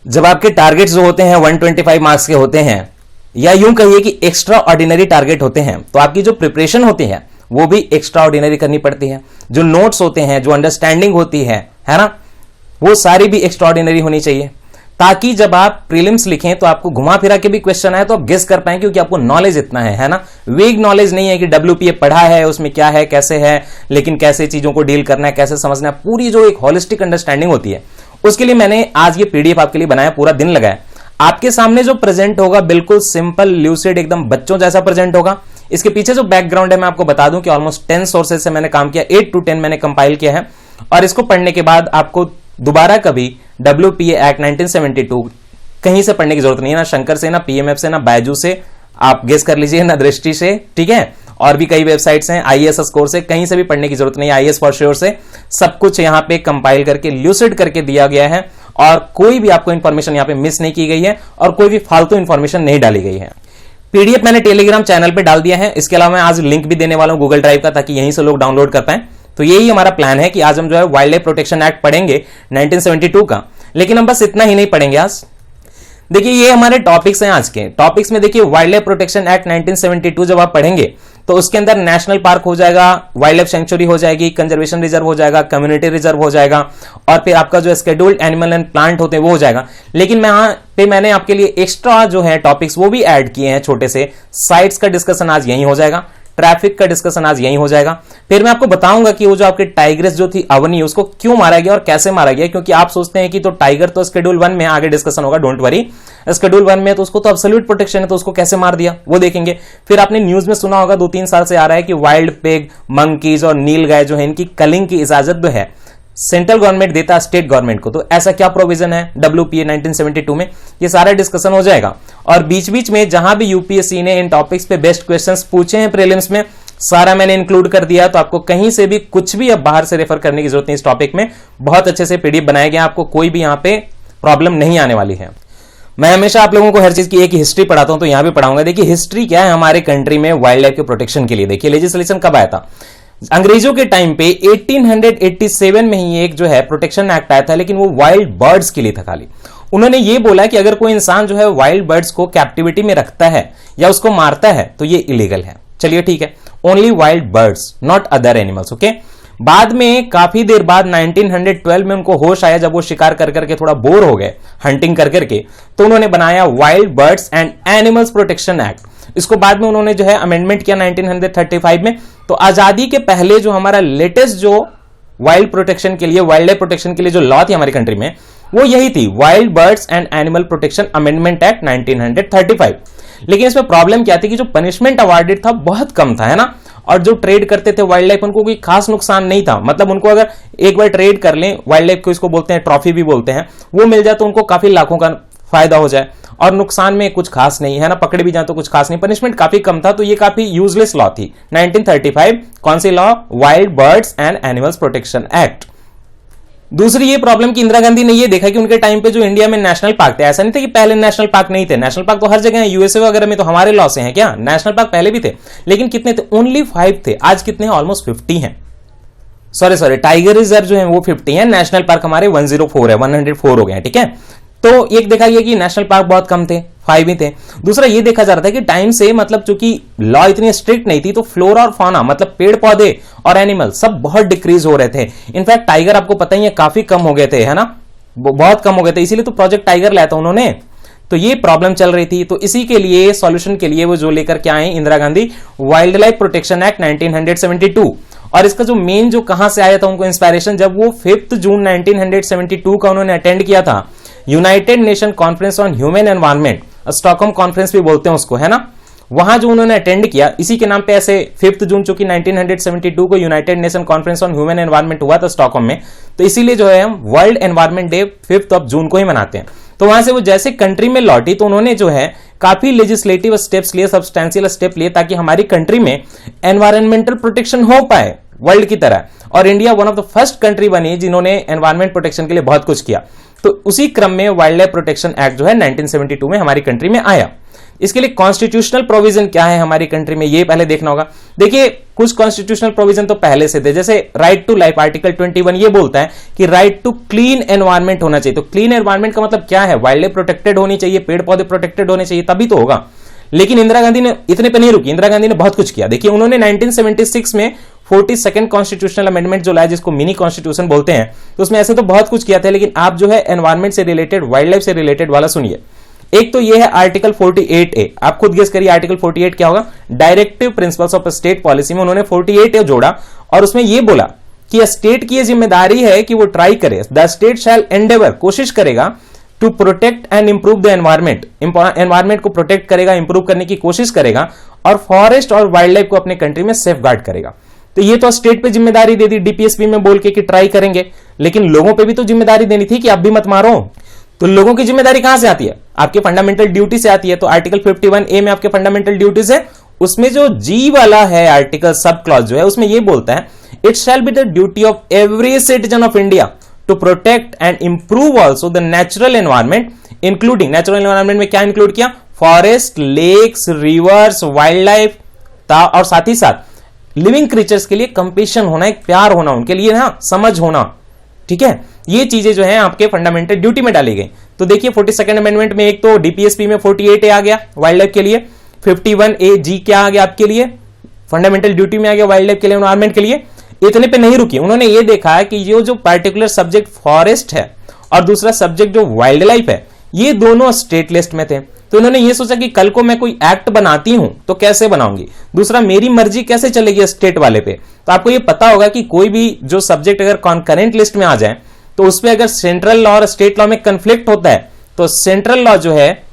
जब आपके टारगेट्स जो होते हैं 125 मार्क्स के होते हैं, या यूं कहिए कि एक्स्ट्रा ऑर्डिनरी टारगेट होते हैं, तो आपकी जो प्रिपरेशन होती है वो भी एक्स्ट्रा ऑर्डिनरी करनी पड़ती है। जो नोट्स होते हैं, जो अंडरस्टैंडिंग होती है ना, वो सारी भी एक्स्ट्रा ऑर्डिनरी होनी चाहिए, ताकि जब आप प्रीलिम्स लिखें तो आपको घुमा फिरा के भी क्वेश्चन आए तो आप गेस कर पाए, क्योंकि आपको नॉलेज इतना है ना। वेग नॉलेज नहीं है कि WPA पढ़ा है, उसमें क्या है, कैसे है, लेकिन कैसे चीजों को डील करना है, कैसे समझना है, पूरी जो एक होलिस्टिक अंडरस्टैंडिंग होती है, उसके लिए मैंने आज ये PDF आपके लिए बनाया, पूरा दिन लगाया। आपके सामने जो प्रेजेंट होगा बिल्कुल सिंपल, ल्यूसिड, एकदम बच्चों जैसा प्रेजेंट होगा। इसके पीछे जो बैकग्राउंड है मैं आपको बता दूं कि ऑलमोस्ट 10 सोर्सेज से मैंने काम किया, 8 to 10 मैंने कंपाइल किया है, और इसको पढ़ने के बाद आपको दोबारा कभी WPA एक्ट 1972 कहीं से पढ़ने की जरूरत नहीं है, ना शंकर से, ना PMF से, ना बायजू से, आप गेस कर लीजिए, ना दृष्टि से, ठीक है। और भी कई वेबसाइट्स हैं, IAS स्कोर से, कहीं से भी पढ़ने की जरूरत नहीं है, IAS फॉर श्योर से, सब कुछ यहां पे कंपाइल करके ल्यूसिड करके दिया गया है, और कोई भी आपको इंफॉर्मेशन यहां पे मिस नहीं की गई है, और कोई भी फालतू इंफॉर्मेशन नहीं डाली गई है। PDF मैंने टेलीग्राम चैनल पे डाल दिया है, इसके अलावा मैं आज लिंक भी देने वाला हूं गूगल ड्राइव का, ताकि यहीं से लोग डाउनलोड कर पाए। तो यही हमारा प्लान है कि आज हम जो है वाइल्ड लाइफ प्रोटेक्शन एक्ट पढ़ेंगे 1972 का, लेकिन हम बस इतना ही नहीं पढ़ेंगे आज। देखिए ये हमारे टॉपिक्स हैं आज के। टॉपिक्स में देखिए वाइल्ड लाइफ प्रोटेक्शन एक्ट 1972 जब आप पढ़ेंगे तो उसके अंदर नेशनल पार्क हो जाएगा, वाइल्ड लाइफ सेंचुरी हो जाएगी, कंजर्वेशन रिजर्व हो जाएगा, कम्युनिटी रिजर्व हो जाएगा, और फिर आपका जो शेड्यूल्ड एनिमल एंड प्लांट होते हैं वो हो जाएगा। लेकिन मैंने आपके लिए एक्स्ट्रा जो है टॉपिक्स वो भी ऐड किए हैं छोटे से। साइट्स का डिस्कशन आज यही हो जाएगा, ट्रैफिक का डिस्कशन आज यही हो जाएगा। फिर मैं आपको बताऊंगा कि वो जो आपके टाइग्रेस जो थी अवनी, उसको क्यों मारा गया और कैसे मारा गया, क्योंकि आप सोचते हैं कि तो टाइगर तो शेड्यूल 1 में आगे डिस्कशन होगा, डोंट वरी, शेड्यूल 1 में तो उसको तो एब्सोल्यूट प्रोटेक्शन है, तो उसको कैसे मार दिया वो देखेंगे। फिर आपने न्यूज में सुना होगा 2-3 साल से आ रहा है कि वाइल्ड पिग, मंकीज और नील गाय जो है, इनकी कलिंग की इजाजत जो है सेंट्रल गवर्नमेंट देता है स्टेट गवर्नमेंट को। तो ऐसा क्या प्रोविजन है WPA 1972 में, ये सारा डिस्कशन हो जाएगा। और बीच बीच में जहां भी UPSC ने इन टॉपिक्स पे बेस्ट क्वेश्चंस पूछे हैं प्रीलिम्स में, सारा मैंने इंक्लूड कर दिया, तो आपको कहीं से भी कुछ भी अब बाहर से रेफर करने की जरूरत नहीं। इस टॉपिक में बहुत अच्छे से PDF बनाया गया, आपको कोई भी यहां पे प्रॉब्लम नहीं आने वाली है। मैं हमेशा आप लोगों को हर चीज की एक हिस्ट्री पढ़ाता हूं, तो यहां भी पढ़ाऊंगा। देखिए हिस्ट्री क्या है हमारे कंट्री में वाइल्ड लाइफ के प्रोटेक्शन के लिए। देखिए लेजिस्लेशन कब आया था, अंग्रेजों के टाइम पे 1887 में ही एक जो है प्रोटेक्शन एक्ट आया था, लेकिन वो वाइल्ड बर्ड्स के लिए था खाली। उन्होंने ये बोला कि अगर कोई इंसान जो है वाइल्ड बर्ड्स को कैप्टिविटी में रखता है या उसको मारता है तो ये इलीगल है। चलिए ठीक है, only wild birds, not other animals, okay. बाद में काफी देर बाद 1912 में उनको होश आया, जब वो शिकार कर करके थोड़ा बोर हो गए हंटिंग कर करके, तो उन्होंने बनाया wild birds and animals protection act. इसको बाद में उन्होंने जो है अमेंडमेंट किया 1935 में। तो आजादी के पहले जो हमारा लेटेस्ट जो वाइल्ड प्रोटेक्शन के लिए, वाइल्ड लाइफ प्रोटेक्शन के लिए जो लॉ थी हमारी कंट्री में, वो यही थी, wild birds and animal protection amendment act 1935। लेकिन इसमें प्रॉब्लम क्या थी कि जो पनिशमेंट अवार्डेड था बहुत कम था, है ना। और जो ट्रेड करते थे वाइल्ड लाइफ, उनको कोई खास नुकसान नहीं था। मतलब उनको अगर एक बार ट्रेड कर लें, वाइल्ड लाइफ को इसको बोलते हैं ट्रॉफी भी बोलते हैं, वो मिल जाए तो उनको काफी लाखों का फायदा हो जाए, और नुकसान में कुछ खास नहीं है ना, पकड़े भी जाए तो कुछ खास नहीं, पनिशमेंट काफी कम था। तो ये काफी यूजलेस लॉ थी 1935। कौन सी law? Wild birds and animals protection act. दूसरी ये प्रॉब्लम कि इंदिरा गांधी ने ये देखा कि उनके टाइम पे जो इंडिया में नेशनल पार्क थे, ऐसा नहीं था कि पहले नेशनल पार्क नहीं थे, नेशनल पार्क तो हर जगह है, USA वगैरह में तो हमारे लॉ से हैं क्या, नेशनल पार्क पहले भी थे, लेकिन कितने थे? ओनली 5 थे। आज कितने हैं? ऑलमोस्ट 50 हैं। सॉरी, टाइगर रिजर्व जो है वो 50 है, नेशनल पार्क हमारे 104 है, 104 हो गए हैं, ठीक है। तो एक देखा गया कि नेशनल पार्क बहुत कम थे, 5 ही थे। दूसरा ये देखा जा रहा था कि टाइम से, मतलब चूंकि लॉ इतनी स्ट्रिक्ट नहीं थी, तो फ्लोरा और फौना, मतलब पेड़ पौधे और एनिमल सब बहुत डिक्रीज हो रहे थे। इनफैक्ट टाइगर आपको पता ही है काफी कम हो गए थे, है ना, बहुत कम हो गए थे, इसीलिए तो प्रोजेक्ट टाइगर लाया था उन्होंने। तो ये प्रॉब्लम चल रही थी, तो इसी के लिए सॉल्यूशन के लिए वो जो लेकर के आए Indira Gandhi, wild life protection act 1972। और इसका जो मेन जो कहां से आया था उनको इंस्पायरेशन, जब वो 5 जून 1972 का उन्होंने अटेंड किया था United nation conference on human environment, Stockholm conference भी बोलते हैं उसको, है ना। वहां जो उन्होंने अटेंड किया, इसी के नाम पे ऐसे 5 जून चूंकि 1972 को United nation conference on human environment हुआ था स्टॉकहोम में, तो इसीलिए जो है हम वर्ल्ड एनवायरनमेंट डे 5 जून को ही मनाते हैं। तो वहां से वो जैसे कंट्री में लौटी, तो उन्होंने जो है काफी लेजिस्लेटिव स्टेप्स लिए, सब्सटेंशियल स्टेप लिए, ताकि हमारी कंट्री में एनवायरमेंटल प्रोटेक्शन हो पाए वर्ल्ड की तरह। और India one of the first country बनी जिन्होंने एनवायरमेंट प्रोटेक्शन के लिए बहुत कुछ किया। तो उसी क्रम में वाइल्ड लाइफ प्रोटेक्शन एक्ट जो है 1972 में हमारी कंट्री में आया। इसके लिए कॉन्स्टिट्यूशनल प्रोविजन क्या है हमारी कंट्री में, ये पहले देखना होगा। देखिए कुछ कॉन्स्टिट्यूशनल प्रोविजन तो पहले से थे, जैसे राइट टू लाइफ आर्टिकल 21 ये बोलता है कि राइट टू क्लीन एनवायरमेंट होना चाहिए। तो क्लीन एनवायरमेंट का मतलब क्या है, वाइल्ड लाइफ प्रोटेक्टेड होनी चाहिए, पेड़ पौधे प्रोटेक्टेड होने चाहिए, तभी तो होगा। लेकिन इंदिरा गांधी ने इतने पे नहीं रुकी, इंदिरा गांधी ने बहुत कुछ किया। देखिए उन्होंने 1976 में 42nd कॉन्स्टिट्यूशनल अमेंडमेंट जो लाया, जिसको मिनी कॉन्स्टिट्यूशन बोलते हैं, तो उसमें ऐसे तो बहुत कुछ किया था, लेकिन आप जो है एनवायरमेंट से रिलेटेड, वाइल्ड लाइफ से रिलेटेड वाला सुनिए। एक तो ये है आर्टिकल 48A, आप खुद गेस करिए आर्टिकल 48 क्या होगा। Directive principles of state policy में उन्होंने 48A जोड़ा और उसमें यह बोला कि स्टेट की यह जिम्मेदारी है कि वो ट्राई करे, द स्टेट शैल एंडेवर, कोशिश करेगा, to protect and improve the environment, environment को प्रोटेक्ट करेगा, इंप्रूव करने की कोशिश करेगा, और फॉरेस्ट और वाइल्ड लाइफ को अपने कंट्री में सेफ गार्ड करेगा। तो ये तो स्टेट पे जिम्मेदारी दे दी डीपीएसपी में बोल के कि ट्राई करेंगे, लेकिन लोगों पे भी तो जिम्मेदारी देनी थी कि आप भी मत मारो। तो लोगों की जिम्मेदारी कहां से आती है, आपके फंडामेंटल ड्यूटी से आती है। तो आर्टिकल 51A में आपके फंडामेंटल ड्यूटीज है, उसमें जो जी वाला है आर्टिकल सब क्लॉज जो है, उसमें यह बोलता है it shall be the duty of every citizen of India to protect and improve also the natural environment, including natural environment में क्या इंक्लूड किया, forest, lakes, rivers, wildlife, और साथ ही साथ लिविंग क्रीचर्स के लिए कंपैशन होना, एक प्यार होना उनके लिए ना, समझ होना। ठीक है, ये चीजें जो है आपके फंडामेंटल ड्यूटी में डाली गई। तो देखिए 42nd अमेंडमेंट में एक तो डीपीएसपी में 48A आ गया वाइल्ड लाइफ के लिए, 51AG क्या आ गया आपके लिए, फंडामेंटल ड्यूटी में आ गया वाइल्ड लाइफ के लिए, एनवायरमेंट के लिए। इतने पे नहीं रुकी, उन्होंने ये देखा है कि ये जो पर्टिकुलर सब्जेक्ट फॉरेस्ट है और दूसरा सब्जेक्ट जो वाइल्ड लाइफ है, ये दोनों स्टेट लिस्ट में थे। तो उन्होंने ये सोचा कि कल को मैं कोई एक्ट बनाती हूं तो कैसे बनाऊंगी, दूसरा मेरी मर्जी कैसे चलेगी स्टेट वाले पे। तो आपको ये पता होगा कि कोई भी जो सब्जेक्ट अगर कॉन्करेंट लिस्ट में आ जाए तो उसपे अगर सेंट्रल लॉ और स्टेट लॉ में कंफ्लिक्ट होता है तो सेंट्रल लॉ जो है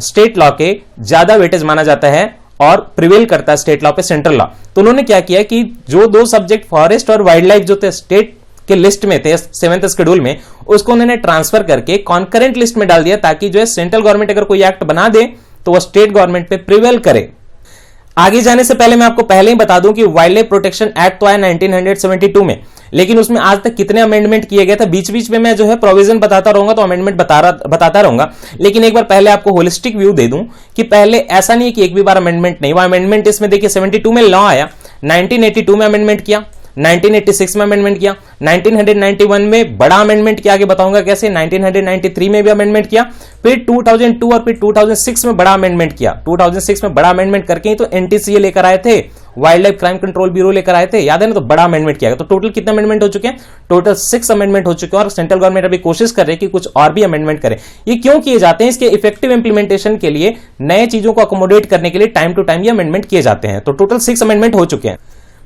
स्टेट लॉ के ज्यादा वेटेज माना जाता है और प्रिवेल करता है स्टेट लॉ पे सेंट्रल लॉ। तो उन्होंने क्या किया कि जो दो सब्जेक्ट फॉरेस्ट और वाइल्ड लाइफ जो थे स्टेट के लिस्ट में थे 7th शेड्यूल में, उसको उन्होंने ट्रांसफर करके कॉन्करेंट लिस्ट में डाल दिया, ताकि जो है सेंट्रल गवर्नमेंट अगर कोई एक्ट बना दे तो वो स्टेट गवर्नमेंट पे प्रिवेल करे। आगे जाने से पहले मैं आपको पहले ही बता दूं कि वाइल्ड लाइफ प्रोटेक्शन एक्ट तो आया 1972 में, लेकिन उसमें आज तक कितने अमेंडमेंट किए गए थे, बीच बीच में मैं जो है प्रोविजन बताता रहूंगा, तो अमेंडमेंट बताता रहूंगा। लेकिन एक बार पहले आपको होलिस्टिक व्यू दे दूं कि पहले ऐसा नहीं है कि एक भी बार अमेंडमेंट नहीं हुआ। अमेंडमेंट इसमें देखिए 72 में लॉ आया, 1982 में अमेंडमेंट किया, 1986 में अमेंडमेंट किया, 1991 में बड़ा अमेंडमेंट किया, आगे बताऊंगा कैसे, 1993 में भी अमेंडमेंट किया, फिर 2002 और फिर 2006 में बड़ा अमेंडमेंट किया। 2006 में बड़ा अमेंडमेंट करके ही तो एनटीसीए लेकर आए थे, wild life crime control bureau लेकर आए थे, याद है ना, तो बड़ा अमेंडमेंट किया। तो टोटल कितने अमेंडमेंट हो चुके हैं, टोटल 6 अमेंडमेंट हो चुके हैं, और सेंट्रल गवर्नमेंट अभी कोशिश कर रही है कि कुछ और भी अमेंडमेंट करे। ये क्यों किए जाते हैं, इसके इफेक्टिव इंप्लीमेंटेशन के लिए, नए चीजों को अकोमोडेट करने के लिए टाइम टू टाइम ये अमेंडमेंट किए जाते हैं। तो टोटल 6 अमेंडमेंट हो चुके हैं।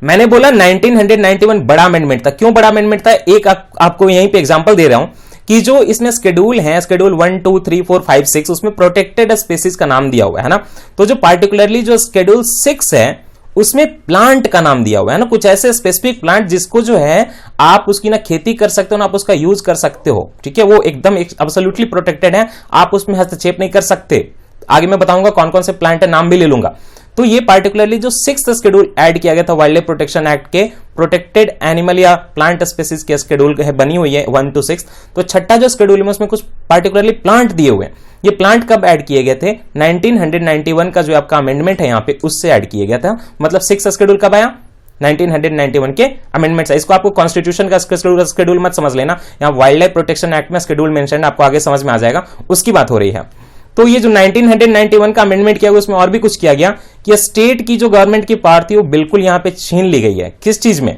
मैंने बोला 1991 बड़ा अमेंडमेंट था। क्यों बड़ा अमेंडमेंट था, एक आपको यहीं पे एग्जांपल दे रहा हूं कि जो इसमें शेड्यूल है, शेड्यूल 1, 2, 3, 4, 5, 6, उसमें प्रोटेक्टेड स्पीसीज का नाम दिया हुआ है ना। तो जो पार्टिकुलरली जो शेड्यूल 6 है उसमें प्लांट का नाम दिया हुआ है ना, कुछ ऐसे स्पेसिफिक प्लांट जिसको जो है आप उसकी ना खेती कर सकते हो ना आप उसका यूज कर सकते हो। ठीक है, वो एकदम एब्सोल्युटली प्रोटेक्टेड है, आप उसमें हस्तक्षेप नहीं कर सकते। आगे मैं बताऊंगा कौन कौन से प्लांट है, नाम भी ले लूंगा। तो ये पार्टिकुलरली जो 6th शेड्यूल ऐड किया गया था वाइल्ड लाइफ प्रोटेक्शन एक्ट के, प्रोटेक्टेड एनिमल या प्लांट स्पीसीज के शेड्यूल है, बनी हुई है 1 to 6। तो छठा जो शेड्यूल है उसमें कुछ पार्टिकुलरली प्लांट दिए हुए हैं। ये प्लांट कब ऐड किए गए थे, 1991 का जो आपका अमेंडमेंट है यहाँ पे, उससे ऐड किया गया था। मतलब 6th शेड्यूल कब आया, 1991 के अमेंडमेंट। इसको आपको कॉन्स्टिट्यूशन का शेड्यूल मत समझ लेना, यहाँ वाइल्ड लाइफ प्रोटेक्शन एक्ट में शेड्यूल मेंशन, आपको आगे समझ में आ जाएगा, उसकी बात हो रही है। तो ये जो 1991 का अमेंडमेंट किया गया उसमें और भी कुछ किया गया कि स्टेट की जो गवर्नमेंट की पावर थी वो बिल्कुल यहां पे छीन ली गई है। किस चीज में,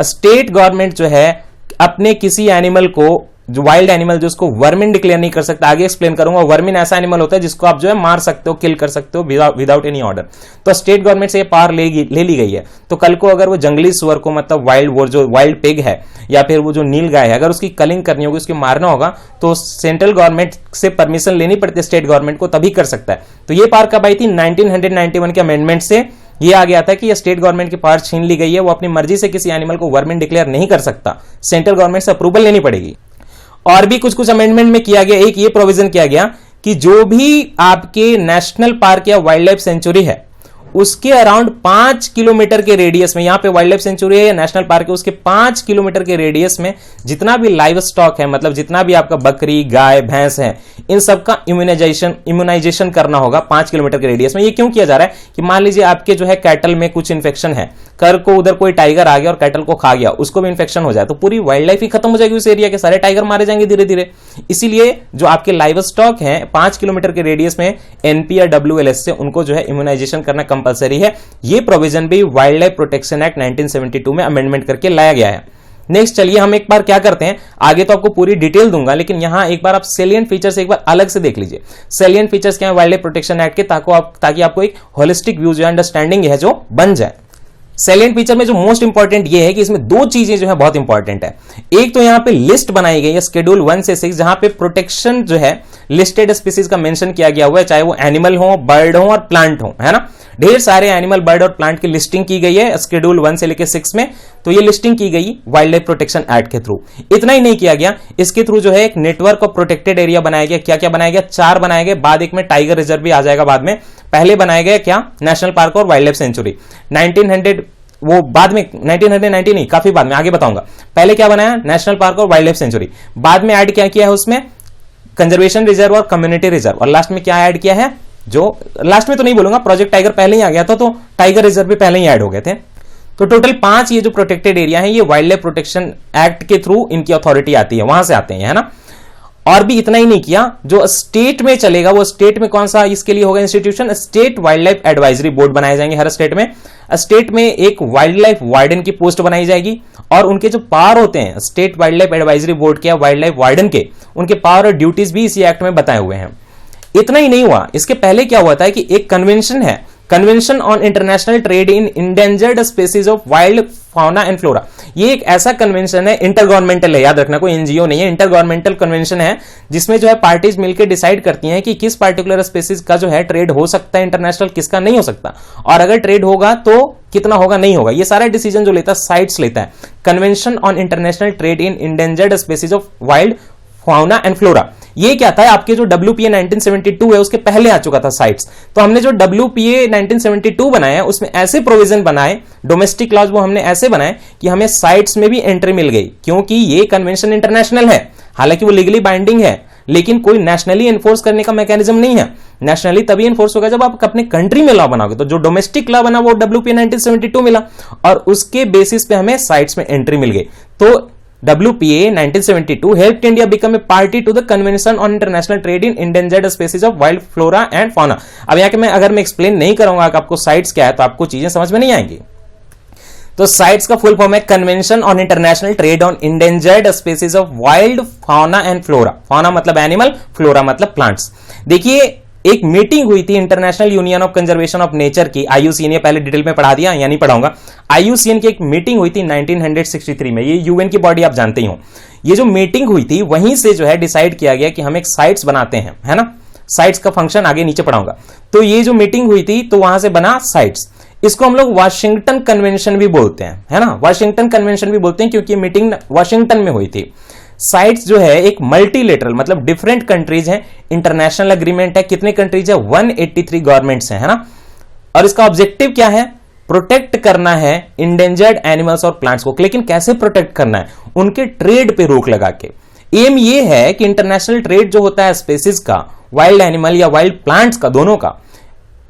स्टेट गवर्नमेंट जो है अपने किसी एनिमल को, जो वाइल्ड एनिमल जो उसको वर्मिन डिक्लेयर नहीं कर सकता। आगे एक्सप्लेन करूंगा, वर्मिन ऐसा एनिमल होता है जिसको आप जो है मार सकते हो, किल कर सकते हो विदाउट एनी ऑर्डर। तो स्टेट गवर्नमेंट से ये पावर ले ली गई है। तो कल को अगर वो जंगली सुअर को, मतलब वो जो वाइल्ड पिग है या फिर वो जो नील गाय है, अगर उसकी कलिंग करनी होगी, उसकी मारना होगा, तो सेंट्रल गवर्नमेंट से परमिशन लेनी पड़ती है स्टेट गवर्नमेंट को, तभी कर सकता है। तो ये पावर कब आई थी, 1991 के अमेंडमेंट से ये आ गया था कि ये स्टेट गवर्नमेंट की पावर छीन ली गई है, वो अपनी मर्जी से किसी एनिमल को वर्मिन डिक्लेयर नहीं कर सकता, सेंट्रल गवर्नमेंट से अप्रूवल लेनी पड़ेगी। और भी कुछ अमेंडमेंट में किया गया, एक ये प्रोविजन किया गया कि जो भी आपके नेशनल पार्क या वाइल्ड लाइफ सेंचुरी है उसके अराउंड 5 किलोमीटर के रेडियस में, यहां पे वाइल्ड लाइफ सेंचुरी है या नेशनल पार्क है, उसके 5 किलोमीटर के रेडियस में जितना भी लाइव स्टॉक है, मतलब जितना भी आपका बकरी गाय भैंस है, इन सबका इम्यूनाइजेशन करना होगा 5 किलोमीटर के रेडियस में। ये क्यों किया जा रहा है कि मान लीजिए आपके जो है कैटल में कुछ इन्फेक्शन है, कल को उधर कोई टाइगर आ गया और कैटल को खा गया, उसको भी इन्फेक्शन हो जाए तो पूरी वाइल्ड लाइफ ही खत्म हो जाएगी उस एरिया के, सारे टाइगर मारे जाएंगे धीरे धीरे। इसीलिए जो आपके लाइव स्टॉक है 5 किलोमीटर के रेडियस में एनपी या डब्ल्यूएलएस से उनको जो है इम्यूनाइजेशन करना कंपलसरी है। ये प्रोविजन भी वाइल्ड लाइफ प्रोटेक्शन एक्ट 1972 में अमेंडमेंट करके लाया गया है। नेक्स्ट चलिए हम एक बार क्या करते हैं, आगे तो आपको पूरी डिटेल दूंगा, लेकिन यहां एक बार आप सेलिएंट फीचर्स एक बार अलग से देख लीजिए। सेलिएंट फीचर्स क्या है वाइल्ड लाइफ प्रोटेक्शन एक्ट के, ताकि आपको एक होलिस्टिक व्यू जो अंडरस्टैंडिंग है जो बन जाए। सेलिएंट फीचर में जो मोस्ट इंपॉर्टेंट ये है कि इसमें दो चीजें जो है बहुत इंपॉर्टेंट है। एक तो यहां पे लिस्ट बनाई गई है शेड्यूल 1 से 6, जहां पे प्रोटेक्शन जो है लिस्टेड स्पीसीज का मेंशन किया गया हुआ है, चाहे वो एनिमल हो, बर्ड हो और प्लांट हो, है ना। ढेर सारे एनिमल, बर्ड और प्लांट की लिस्टिंग की गई है शेड्यूल 1 से लेकर 6 में। तो ये लिस्टिंग की गई वाइल्ड लाइफ प्रोटेक्शन एक्ट के थ्रू। इतना ही नहीं किया गया, इसके थ्रू जो है एक नेटवर्क ऑफ प्रोटेक्टेड एरिया बनाया गया। क्या क्या बनाया गया? 4 बनाए गए, बाद एक में टाइगर रिजर्व भी आ जाएगा बाद में। पहले बनाए गए क्या? नेशनल पार्क और वाइल्ड लाइफ सेंचुरी। 1900 वो बाद में, 1990 नहीं, काफी बाद में, आगे बताऊंगा। पहले क्या बनाया? नेशनल पार्क और वाइल्ड लाइफ सेंचुरी। बाद में ऐड क्या किया है उसमें? कंजर्वेशन रिजर्व और कम्युनिटी रिजर्व। और लास्ट में क्या ऐड किया है? जो लास्ट में तो नहीं बोलूंगा, प्रोजेक्ट टाइगर पहले ही आ गया था, तो टाइगर रिजर्व भी पहले ही ऐड हो गए थे। तो टोटल 5 ये जो प्रोटेक्टेड एरिया है, ये वाइल्ड लाइफ प्रोटेक्शन एक्ट के थ्रू इनकी अथॉरिटी आती है, वहां से आते हैं, है ना। और भी इतना ही नहीं किया, जो स्टेट में चलेगा वो स्टेट में कौन सा इसके लिए होगा institution? State wild life advisory board बनाए जाएंगे हर स्टेट में। स्टेट में एक वाइल्ड लाइफ वार्डन की पोस्ट बनाई जाएगी, और उनके जो पावर होते हैं state wild life advisory board के या वाइल्ड लाइफ वार्डन के, उनके पावर और ड्यूटीज भी इसी एक्ट में बताए हुए हैं। इतना ही नहीं हुआ, इसके पहले क्या हुआ था कि एक कन्वेंशन है, convention on international trade in endangered species of wild fauna and flora. ये एक ऐसा कन्वेंशन है, इंटरगवर्नमेंटल है, याद रखना, कोई एनजीओ नहीं है, इंटरगवर्नमेंटल कन्वेंशन है, जिसमें जो है पार्टीज मिलकर डिसाइड करती हैं कि किस पार्टिकुलर स्पीसीज का जो है ट्रेड हो सकता है इंटरनेशनल, किसका नहीं हो सकता, और अगर ट्रेड होगा तो कितना होगा, नहीं होगा। ये सारा डिसीजन जो लेता है साइट्स लेता है। Convention on international trade in endangered species of wild fauna and flora. ये क्या था? आपके जो WPA 1972 है उसके पहले आ चुका था साइट्स। तो हमने जो WPA 1972 बनाया उसमें ऐसे प्रोविजन बनाए, डोमेस्टिक लॉज वो हमने ऐसे बनाए कि हमें साइट्स में भी एंट्री मिल गई, क्योंकि ये कन्वेंशन इंटरनेशनल है। हालांकि वो लीगली बाइंडिंग है, लेकिन कोई नेशनली एनफोर्स करने का मैकेनिज्म नहीं है। नेशनली तभी एनफोर्स होगा जब आप अपने कंट्री में लॉ बनाओगे। तो जो डोमेस्टिक लॉ बना वो WPA 1972 मिला, और उसके बेसिस पे हमें साइट्स में एंट्री मिल गई। तो WPA 1972 helped India become a party to the Convention on International Trade in Endangered Species of Wild Flora and Fauna। अब यहाँ के अगर मैं एक्सप्लेन नहीं करूंगा कि आपको साइट्स क्या है तो आपको चीजें समझ में नहीं आएंगी। तो साइट्स का फुल फॉर्म है convention on international trade on endangered species of wild fauna and flora. Fauna मतलब एनिमल, फ्लोरा मतलब प्लांट्स। देखिए, एक मीटिंग हुई थी international union of conservation of nature की, IUCN, पहले डिटेल में पढ़ा दिया या नहीं पढ़ाऊंगा। IUCN की एक मीटिंग हुई थी 1963 में, ये यूएन की बॉडी आप जानते ही हो। ये जो मीटिंग हुई थी वहीं से जो है डिसाइड किया गया कि हम एक साइट्स बनाते हैं, है ना। साइट्स का फंक्शन आगे नीचे पढ़ाऊंगा। तो ये जो मीटिंग हुई थी तो वहां से बना साइट्स। इसको हम लोग वाशिंगटन कन्वेंशन भी बोलते हैं, है ना। वाशिंगटन कन्वेंशन भी बोलते हैं क्योंकि मीटिंग वाशिंगटन में हुई थी। साइट्स जो है एक मल्टीलेटरल, मतलब डिफरेंट कंट्रीज हैं, इंटरनेशनल एग्रीमेंट है। कितने कंट्रीज है? 183 गवर्नमेंट्स हैं, है ना। और इसका ऑब्जेक्टिव क्या है? प्रोटेक्ट करना है इंडेंजर्ड एनिमल्स और प्लांट्स को। लेकिन कैसे प्रोटेक्ट करना है? उनके ट्रेड पे रोक लगा के। एम ये है कि इंटरनेशनल ट्रेड जो होता है स्पेसीज का, वाइल्ड एनिमल या वाइल्ड प्लांट्स का, दोनों का,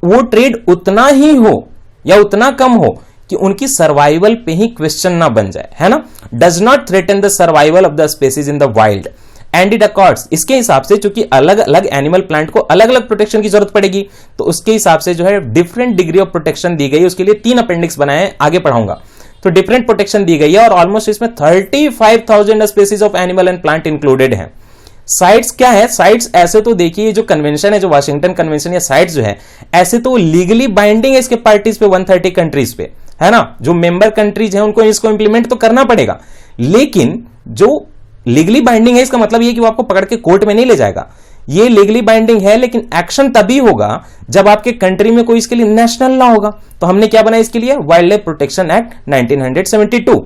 वो ट्रेड उतना ही हो या उतना कम हो कि उनकी सर्वाइवल पे ही क्वेश्चन ना बन जाए, है ना। Does not threaten the survival of the species in the wild and it accords. इसके हिसाब से चूंकि अलग अलग एनिमल प्लांट को अलग अलग प्रोटेक्शन की जरूरत पड़ेगी, तो उसके हिसाब से जो है डिफरेंट डिग्री ऑफ प्रोटेक्शन दी गई। उसके लिए 3 अपेंडिक्स बनाए, आगे पढ़ाऊंगा। तो डिफरेंट प्रोटेक्शन दी गई है, और ऑलमोस्ट इसमें 35,000 species of animal and plant included है। साइट्स क्या है? साइट्स ऐसे तो देखिए, जो कन्वेंशन है, जो वाशिंगटन कन्वेंशन या साइट्स जो है, ऐसे तो लीगली बाइंडिंग है इसके पार्टीज पे, 130 कंट्रीज पे, है ना। जो मेंबर कंट्रीज हैं उनको इसको इंप्लीमेंट तो करना पड़ेगा, लेकिन जो लीगली बाइंडिंग है इसका मतलब ये कि वो आपको पकड़ के कोर्ट में नहीं ले जाएगा। ये लीगली बाइंडिंग है, लेकिन एक्शन तभी होगा जब आपके कंट्री में कोई इसके लिए नेशनल लॉ होगा। तो हमने क्या बनाया इसके लिए? Wild life protection act 1972।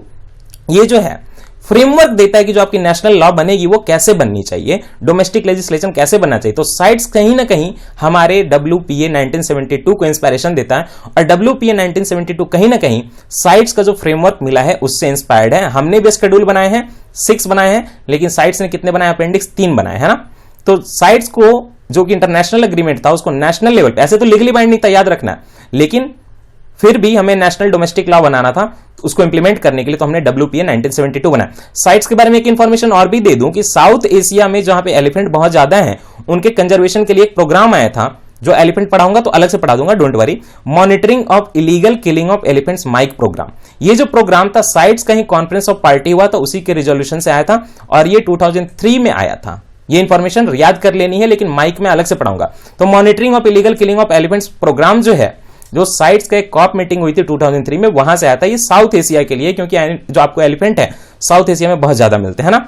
ये जो है फ्रेमवर्क देता है कि जो आपकी नेशनल लॉ बनेगी वो कैसे बननी चाहिए, डोमेस्टिक लेजिस्लेशन कैसे बनना चाहिए। तो साइट्स कहीं ना कहीं हमारे WPA 1972 को इंस्पायरेशन देता है, और WPA 1972 कहीं ना कहीं साइट्स का जो फ्रेमवर्क मिला है उससे इंस्पायर्ड है। हमने भी शेड्यूल बनाए हैं 6 बनाए हैं, लेकिन साइट्स ने कितने बनाए, अपेंडिक्स 3 बनाए, है ना। तो साइट्स को जो कि इंटरनेशनल एग्रीमेंट था उसको नेशनल लेवल पे, ऐसे तो लीगली बाइंड नहीं था याद रखना, लेकिन फिर भी हमें नेशनल डोमेस्टिक लॉ बनाना था, उसको इंप्लीमेंट करने के लिए तो हमने WPA 1972 बनाया। साइट्स के बारे में एक इंफॉर्मेशन और भी दे दूं कि साउथ एशिया में जहां पे एलिफेंट बहुत ज्यादा हैं उनके कंजर्वेशन के लिए एक प्रोग्राम आया था, जो एलिफेंट पढ़ाऊंगा तो अलग से पढ़ा दूंगा, don't worry, monitoring of illegal killing of elephants MIKE programme. ये जो प्रोग्राम था साइट्स कहीं कॉन्फ्रेंस ऑफ पार्टी हुआ था, उसी के रिजोल्यूशन से आया था और ये 2003 में आया था। ये इंफॉर्मेशन याद कर लेनी है, लेकिन माइक में अलग से पढ़ाऊंगा। तो monitoring of illegal killing of elephants programme जो है, जो साइट्स का एक कॉप मीटिंग हुई थी 2003 में, वहां से आता है। ये साउथ एशिया के लिए, क्योंकि जो आपको एलिफेंट है साउथ एशिया में बहुत ज्यादा मिलते हैं ना।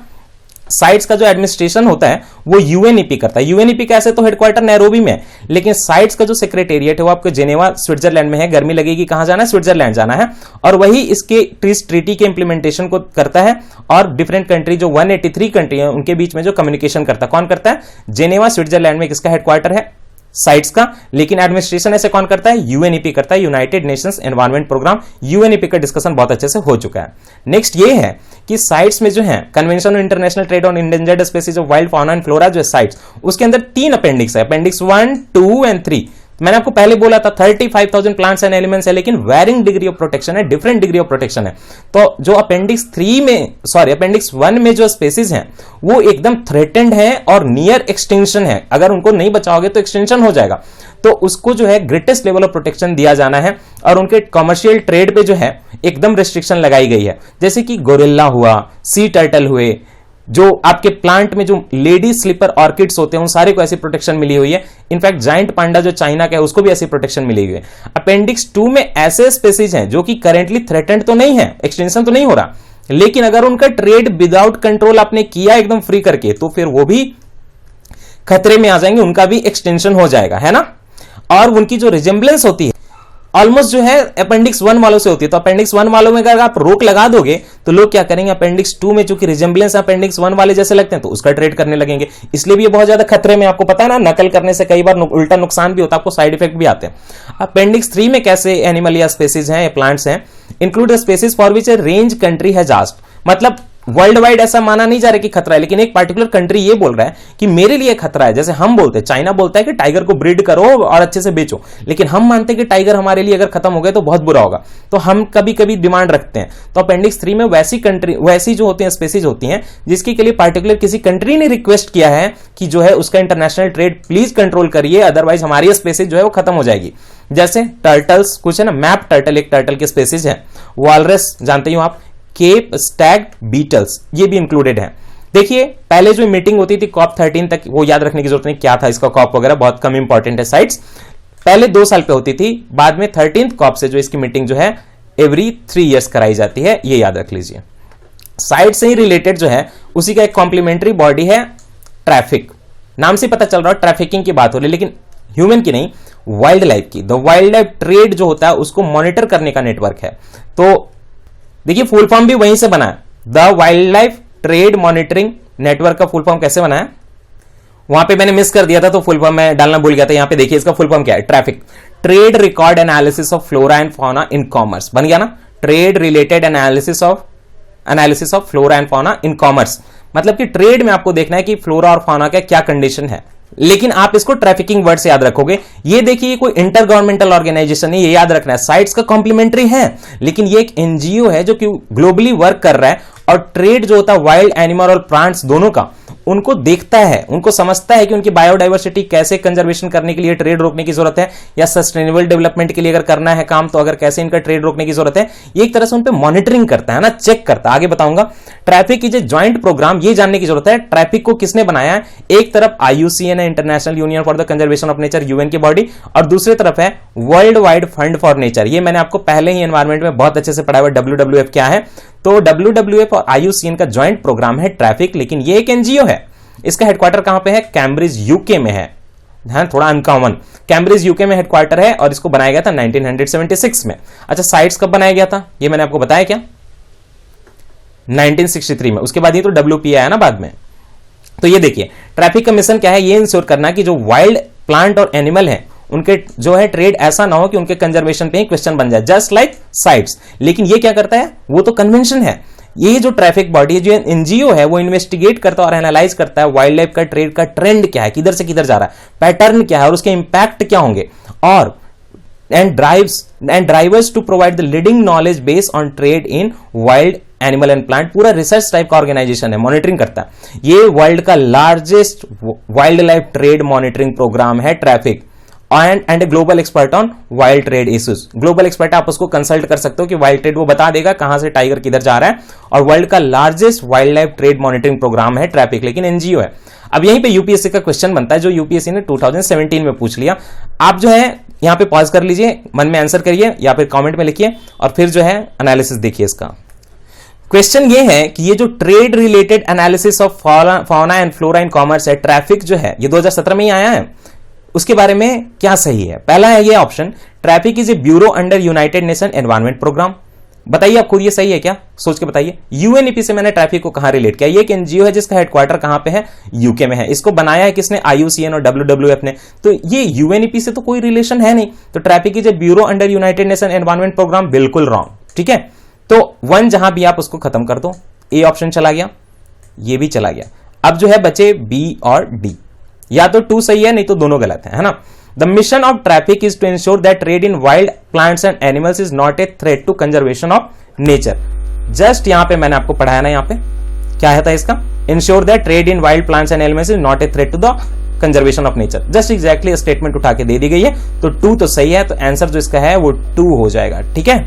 साइट्स का जो एडमिनिस्ट्रेशन होता है वो UNEP करता है। UNEP कैसे, तो हेडक्वार्टर नैरोबी में, लेकिन साइट्स का जो सेक्रेटेरिएट है वो आपको जेनेवा स्विट्जरलैंड में है। गर्मी लगेगी, कहां जाना है, स्विट्जरलैंड जाना है, और वही इसके ट्रीटी के इंप्लीमेंटेशन को करता है। और डिफरेंट कंट्री जो 183 कंट्री है उनके बीच में जो कम्युनिकेशन करता है, कौन करता है, जेनेवा स्विट्जरलैंड में किसका हेडक्वार्टर है, साइट्स का। लेकिन एडमिनिस्ट्रेशन ऐसे कौन करता है, UNEP करता है, United Nations environment programme. UNEP का डिस्कशन बहुत अच्छे से हो चुका है। नेक्स्ट ये है कि साइट्स में जो है convention on international trade on endangered species of wild fauna and flora जो है साइट्स, उसके अंदर 3 अपेंडिक्स है, अपेंडिक्स 1, 2 एंड 3। मैंने आपको पहले बोला था 35,000 प्लांट्स एंड एलिमेंट्स है, लेकिन वेरिंग डिग्री ऑफ प्रोटेक्शन है, डिफरेंट डिग्री ऑफ प्रोटेक्शन है। तो जो अपेंडिक्स 1 में जो स्पेसीज हैं वो एकदम थ्रेटेंड है और नियर एक्सटेंशन है, अगर उनको नहीं बचाओगे तो एक्सटेंशन हो जाएगा। तो उसको जो है ग्रेटेस्ट लेवल ऑफ प्रोटेक्शन दिया जाना है, और उनके कमर्शियल ट्रेड पे जो है एकदम रेस्ट्रिक्शन लगाई गई है। जैसे कि गोरिल्ला हुआ, सी टर्टल हुए, जो आपके प्लांट में जो लेडी स्लीपर ऑर्किड्स होते हैं उन सारे को ऐसी प्रोटेक्शन मिली हुई है। इनफैक्ट जाइंट पांडा जो चाइना का है उसको भी ऐसी प्रोटेक्शन मिली हुई है। अपेंडिक्स 2 में ऐसे स्पेसीज हैं जो कि करेंटली थ्रेटेंड तो नहीं है, एक्सटेंशन तो नहीं हो रहा, लेकिन अगर उनका ट्रेड विदाउट कंट्रोल आपने किया एकदम फ्री करके, तो फिर वो भी खतरे में आ जाएंगे, उनका भी एक्सटेंशन हो जाएगा, है ना। और उनकी जो रिजेम्बलेंस होती है ऑलमोस्ट जो है अपेंडिक्स 1 वालों से होती है। तो अपेंडिक्स 1 वालों में अगर आप रोक लगा दोगे तो लोग क्या करेंगे, अपेंडिक्स 2 में चूंकि रिजेम्बलेंस अपेंडिक्स 1 वाले जैसे लगते हैं तो उसका ट्रेड करने लगेंगे, इसलिए भी ये बहुत ज्यादा खतरे में। आपको पता है ना, नकल करने से कई बार उल्टा नुकसान भी होता है, आपको साइड इफेक्ट भी आते हैं। अपेंडिक्स 3 में कैसे एनिमल या स्पेसीज हैं या प्लांट्स हैं, include the species for which A range country has asked, मतलब वर्ल्ड वाइड ऐसा माना नहीं जा रहा कि खतरा है, लेकिन एक पर्टिकुलर कंट्री ये बोल रहा है कि मेरे लिए खतरा है। जैसे हम बोलते हैं, चाइना बोलता है कि टाइगर को ब्रीड करो और अच्छे से बेचो, लेकिन हम मानते हैं कि टाइगर हमारे लिए अगर खत्म हो गए तो बहुत बुरा होगा, तो हम कभी कभी डिमांड रखते हैं। तो अपेंडिक्स 3 में वैसी जो होती हैं स्पेसीज होती हैं जिसके के लिए पर्टिकुलर किसी कंट्री ने रिक्वेस्ट किया है कि जो है उसका इंटरनेशनल ट्रेड प्लीज कंट्रोल करिए, अदरवाइज हमारी स्पेसीज जो है वो खत्म हो जाएगी। जैसे टर्टल्स कुछ है ना, मैप टर्टल एक टर्टल की स्पेसीज है, वॉलरस जानते हो आप, केप स्टैग बीटल्स ये भी इंक्लूडेड है। देखिए पहले जो मीटिंग होती थी COP 13 तक, वो याद रखने की जरूरत नहीं क्या था इसका COP वगैरह, बहुत कम इंपॉर्टेंट है। साइट्स पहले 2 साल पे होती थी, बाद में 13th COP से जो इसकी मीटिंग जो है एवरी 3 इयर्स कराई जाती है, ये याद रख लीजिए। साइट से ही रिलेटेड जो है उसी का एक कॉम्प्लीमेंट्री बॉडी है ट्रैफिक, नाम से पता चल रहा है ट्रैफिकिंग की बात हो रही है, लेकिन ह्यूमन की नहीं, वाइल्ड लाइफ की। द वाइल्ड लाइफ ट्रेड जो होता है उसको मॉनिटर करने का नेटवर्क है। तो देखिए फुल फॉर्म भी वहीं से बना है, the wild life trade monitoring network का फुल फॉर्म कैसे बना है, वहां पे मैंने मिस कर दिया था तो फुल फॉर्म मैं डालना भूल गया था। यहां पे देखिए इसका फुल फॉर्म क्या है, traffic trade record analysis of flora and fauna in commerce, बन गया ना, trade related analysis of flora and fauna in commerce. मतलब कि ट्रेड में आपको देखना है कि फ्लोरा और फौना का क्या कंडीशन है, लेकिन आप इसको ट्रैफिकिंग वर्ड से याद रखोगे। ये देखिए कोई इंटर गवर्नमेंटल ऑर्गेनाइजेशन है, ये याद रखना है, साइट्स का कॉम्प्लीमेंट्री है, लेकिन ये एक एनजीओ है जो कि ग्लोबली वर्क कर रहा है और ट्रेड जो होता है वाइल्ड एनिमल और प्लांट्स दोनों का, उनको देखता है, उनको समझता है कि उनकी बायोडाइवर्सिटी कैसे कंजर्वेशन करने के लिए ट्रेड रोकने की जरूरत है, या सस्टेनेबल डेवलपमेंट के लिए अगर करना है काम तो अगर कैसे इनका ट्रेड रोकने की जरूरत है, ये एक तरह से उन पे मॉनिटरिंग करता है ना, चेक करता है। आगे बताऊंगा। ट्रैफिक की जो ज्वाइंट प्रोग्राम, ये जानने की जरूरत है ट्रैफिक को किसने बनाया है। एक तरफ IUCN है, international Union for the conservation of nature, UN की बॉडी, और दूसरी तरफ है world wide fund for nature. ये मैंने आपको पहले ही एनवायरमेंट में बहुत अच्छे से पढ़ा हुआ, WWF क्या है। तो WWF और IUCN का ज्वाइंट प्रोग्राम है ट्रैफिक, लेकिन ये एक एनजीओ है। इसका हेडक्वार्टर कहां पे है, कैम्ब्रिज UK में है, थोड़ा अनकॉमन। कैम्ब्रिज UK में हेडक्वार्टर है और इसको बनाया गया था 1976 में। अच्छा साइट्स कब बनाया गया था, ये मैंने आपको बताया क्या, 1963 में। उसके बाद ये तो WPA आया ना बाद में। तो ये देखिए ट्रैफिक का मिशन क्या है, ये इंश्योर करना कि जो वाइल्ड प्लांट और एनिमल है उनके जो है ट्रेड ऐसा ना हो कि उनके कंजर्वेशन पे ही क्वेश्चन बन जाए, जस्ट लाइक साइट्स। लेकिन ये क्या करता है, वो तो कन्वेंशन है। ये जो ट्रैफिक बॉडी है, जो एनजीओ है, वो इन्वेस्टिगेट करता है और एनालाइज करता है वाइल्ड लाइफ का ट्रेड का ट्रेंड क्या है, किधर से किधर जा रहा है, पैटर्न क्या है और उसके इंपैक्ट क्या होंगे, और and drivers to provide the leading knowledge based on trade in wild animal and plant. पूरा रिसर्च टाइप का ऑर्गेनाइजेशन है, मॉनिटरिंग करता है। ये वर्ल्ड का largest wildlife trade monitoring programme है Traffic, and global expert on wild trade issues. Global expert आप उसको कंसल्ट कर सकते हो कि वाइल्ड ट्रेड वो बता देगा कहां से टाइगर किधर जा रहा है, और वर्ल्ड का largest wildlife trade monitoring programme है ट्रैफिक, लेकिन एनजीओ है। अब यहीं पे यूपीएससी का क्वेश्चन बनता है जो यूपीएससी ने 2017 में पूछ लिया। आप जो है यहां पे पॉज कर लीजिए, मन में आंसर करिए या फिर कमेंट में लिखिए और फिर जो है एनालिसिस देखिए इसका। क्वेश्चन ये है कि ये जो trade related analysis of fauna and flora in commerce है, ट्रैफिक जो है ये 2017 में ही आया है, उसके बारे में क्या सही है। पहला है ये option, traffic is a bureau under United Nation environment programme. बताइए आप खुद ये सही है क्या, सोच के बताइए। यूएनईपी से मैंने ट्रैफिक को कहां रिलेट किया, ये एक एनजीओ है जिसका हेडक्वार्टर कहां पे है, यूके में है। इसको बनाया है किसने, आईयूसीएन और डब्ल्यूडब्ल्यूएफ ने। तो ये यूएनईपी से तो कोई रिलेशन है नहीं, तो traffic is a bureau under United Nation environment programme, बिल्कुल रॉन्ग। ठीक है, तो वन जहां भी आप उसको खत्म कर दो, ए ऑप्शन चला गया, ये भी चला गया। अब जो है बचे बी और डी, या तो 2 सही है नहीं तो दोनों गलत है ना। The mission of traffic is to ensure that trade in wild plants and animals is not a threat to conservation of nature. Just यहां पे मैंने आपको पढ़ाया ना, यहां पे क्या है था इसका, ensure that trade in wild plants and animals is not a threat to the conservation of nature. Just exactly statement उठा के दे दी गई है, तो 2 तो सही है, तो आंसर जो इसका है वो 2 हो जाएगा। ठीक है,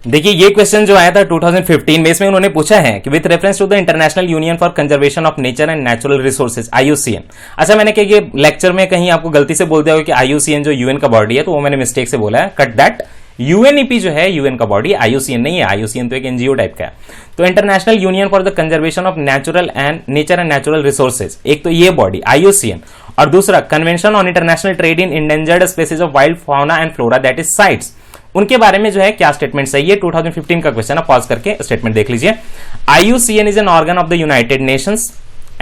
देखिए ये क्वेश्चन जो आया था 2015 में, इसमें उन्होंने पूछा है कि with reference to the International Union for Conservation of Nature and Natural Resources IUCN. अच्छा, मैंने क्या ये लेक्चर में कहीं आपको गलती से बोल दिया हो कि आईयूसीएन जो यूएन का बॉडी है, तो वो मैंने मिस्टेक से बोला है, कट दैट। यूएनईपी जो है यूएन का बॉडी, आईयूसीएन नहीं है। आईयूसीएन तो एक एनजीओ टाइप का है। तो international Union for the conservation of natural and nature and Natural resources, एक तो ये बॉडी आईयूसीएन, और दूसरा convention on international trade in endangered species of wild fauna and flora, that is sites. उनके बारे में जो है क्या स्टेटमेंट सही है, 2015 का क्वेश्चन है, पॉज करके स्टेटमेंट देख लीजिए। IUCN is an organ of the United Nations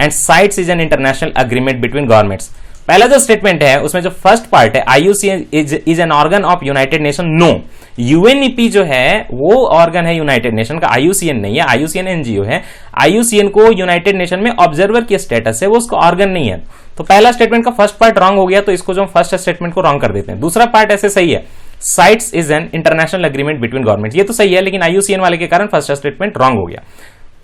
and CITES is an international agreement between governments. पहला जो स्टेटमेंट है उसमें जो फर्स्ट पार्ट है, IUCN is an organ of United Nation, no. UNEP जो है वो ऑर्गन है यूनाइटेड नेशन का, आईयूसीएन नहीं है। आईयूसीएन एनजीओ है। आईयूसीएन को यूनाइटेड नेशन में ऑब्जर्वर की स्टेटस है, वो उसका ऑर्गन नहीं है। तो पहला स्टेटमेंट का फर्स्ट पार्ट रॉन्ग हो गया, तो इसको जो फर्स्ट स्टेटमेंट को रॉन्ग कर देते हैं। दूसरा पार्ट ऐसे सही है, CITES is an international agreement between government, ये तो सही है, लेकिन आईयूसीएन वाले के कारण फर्स्ट स्टेटमेंट रॉन्ग हो गया।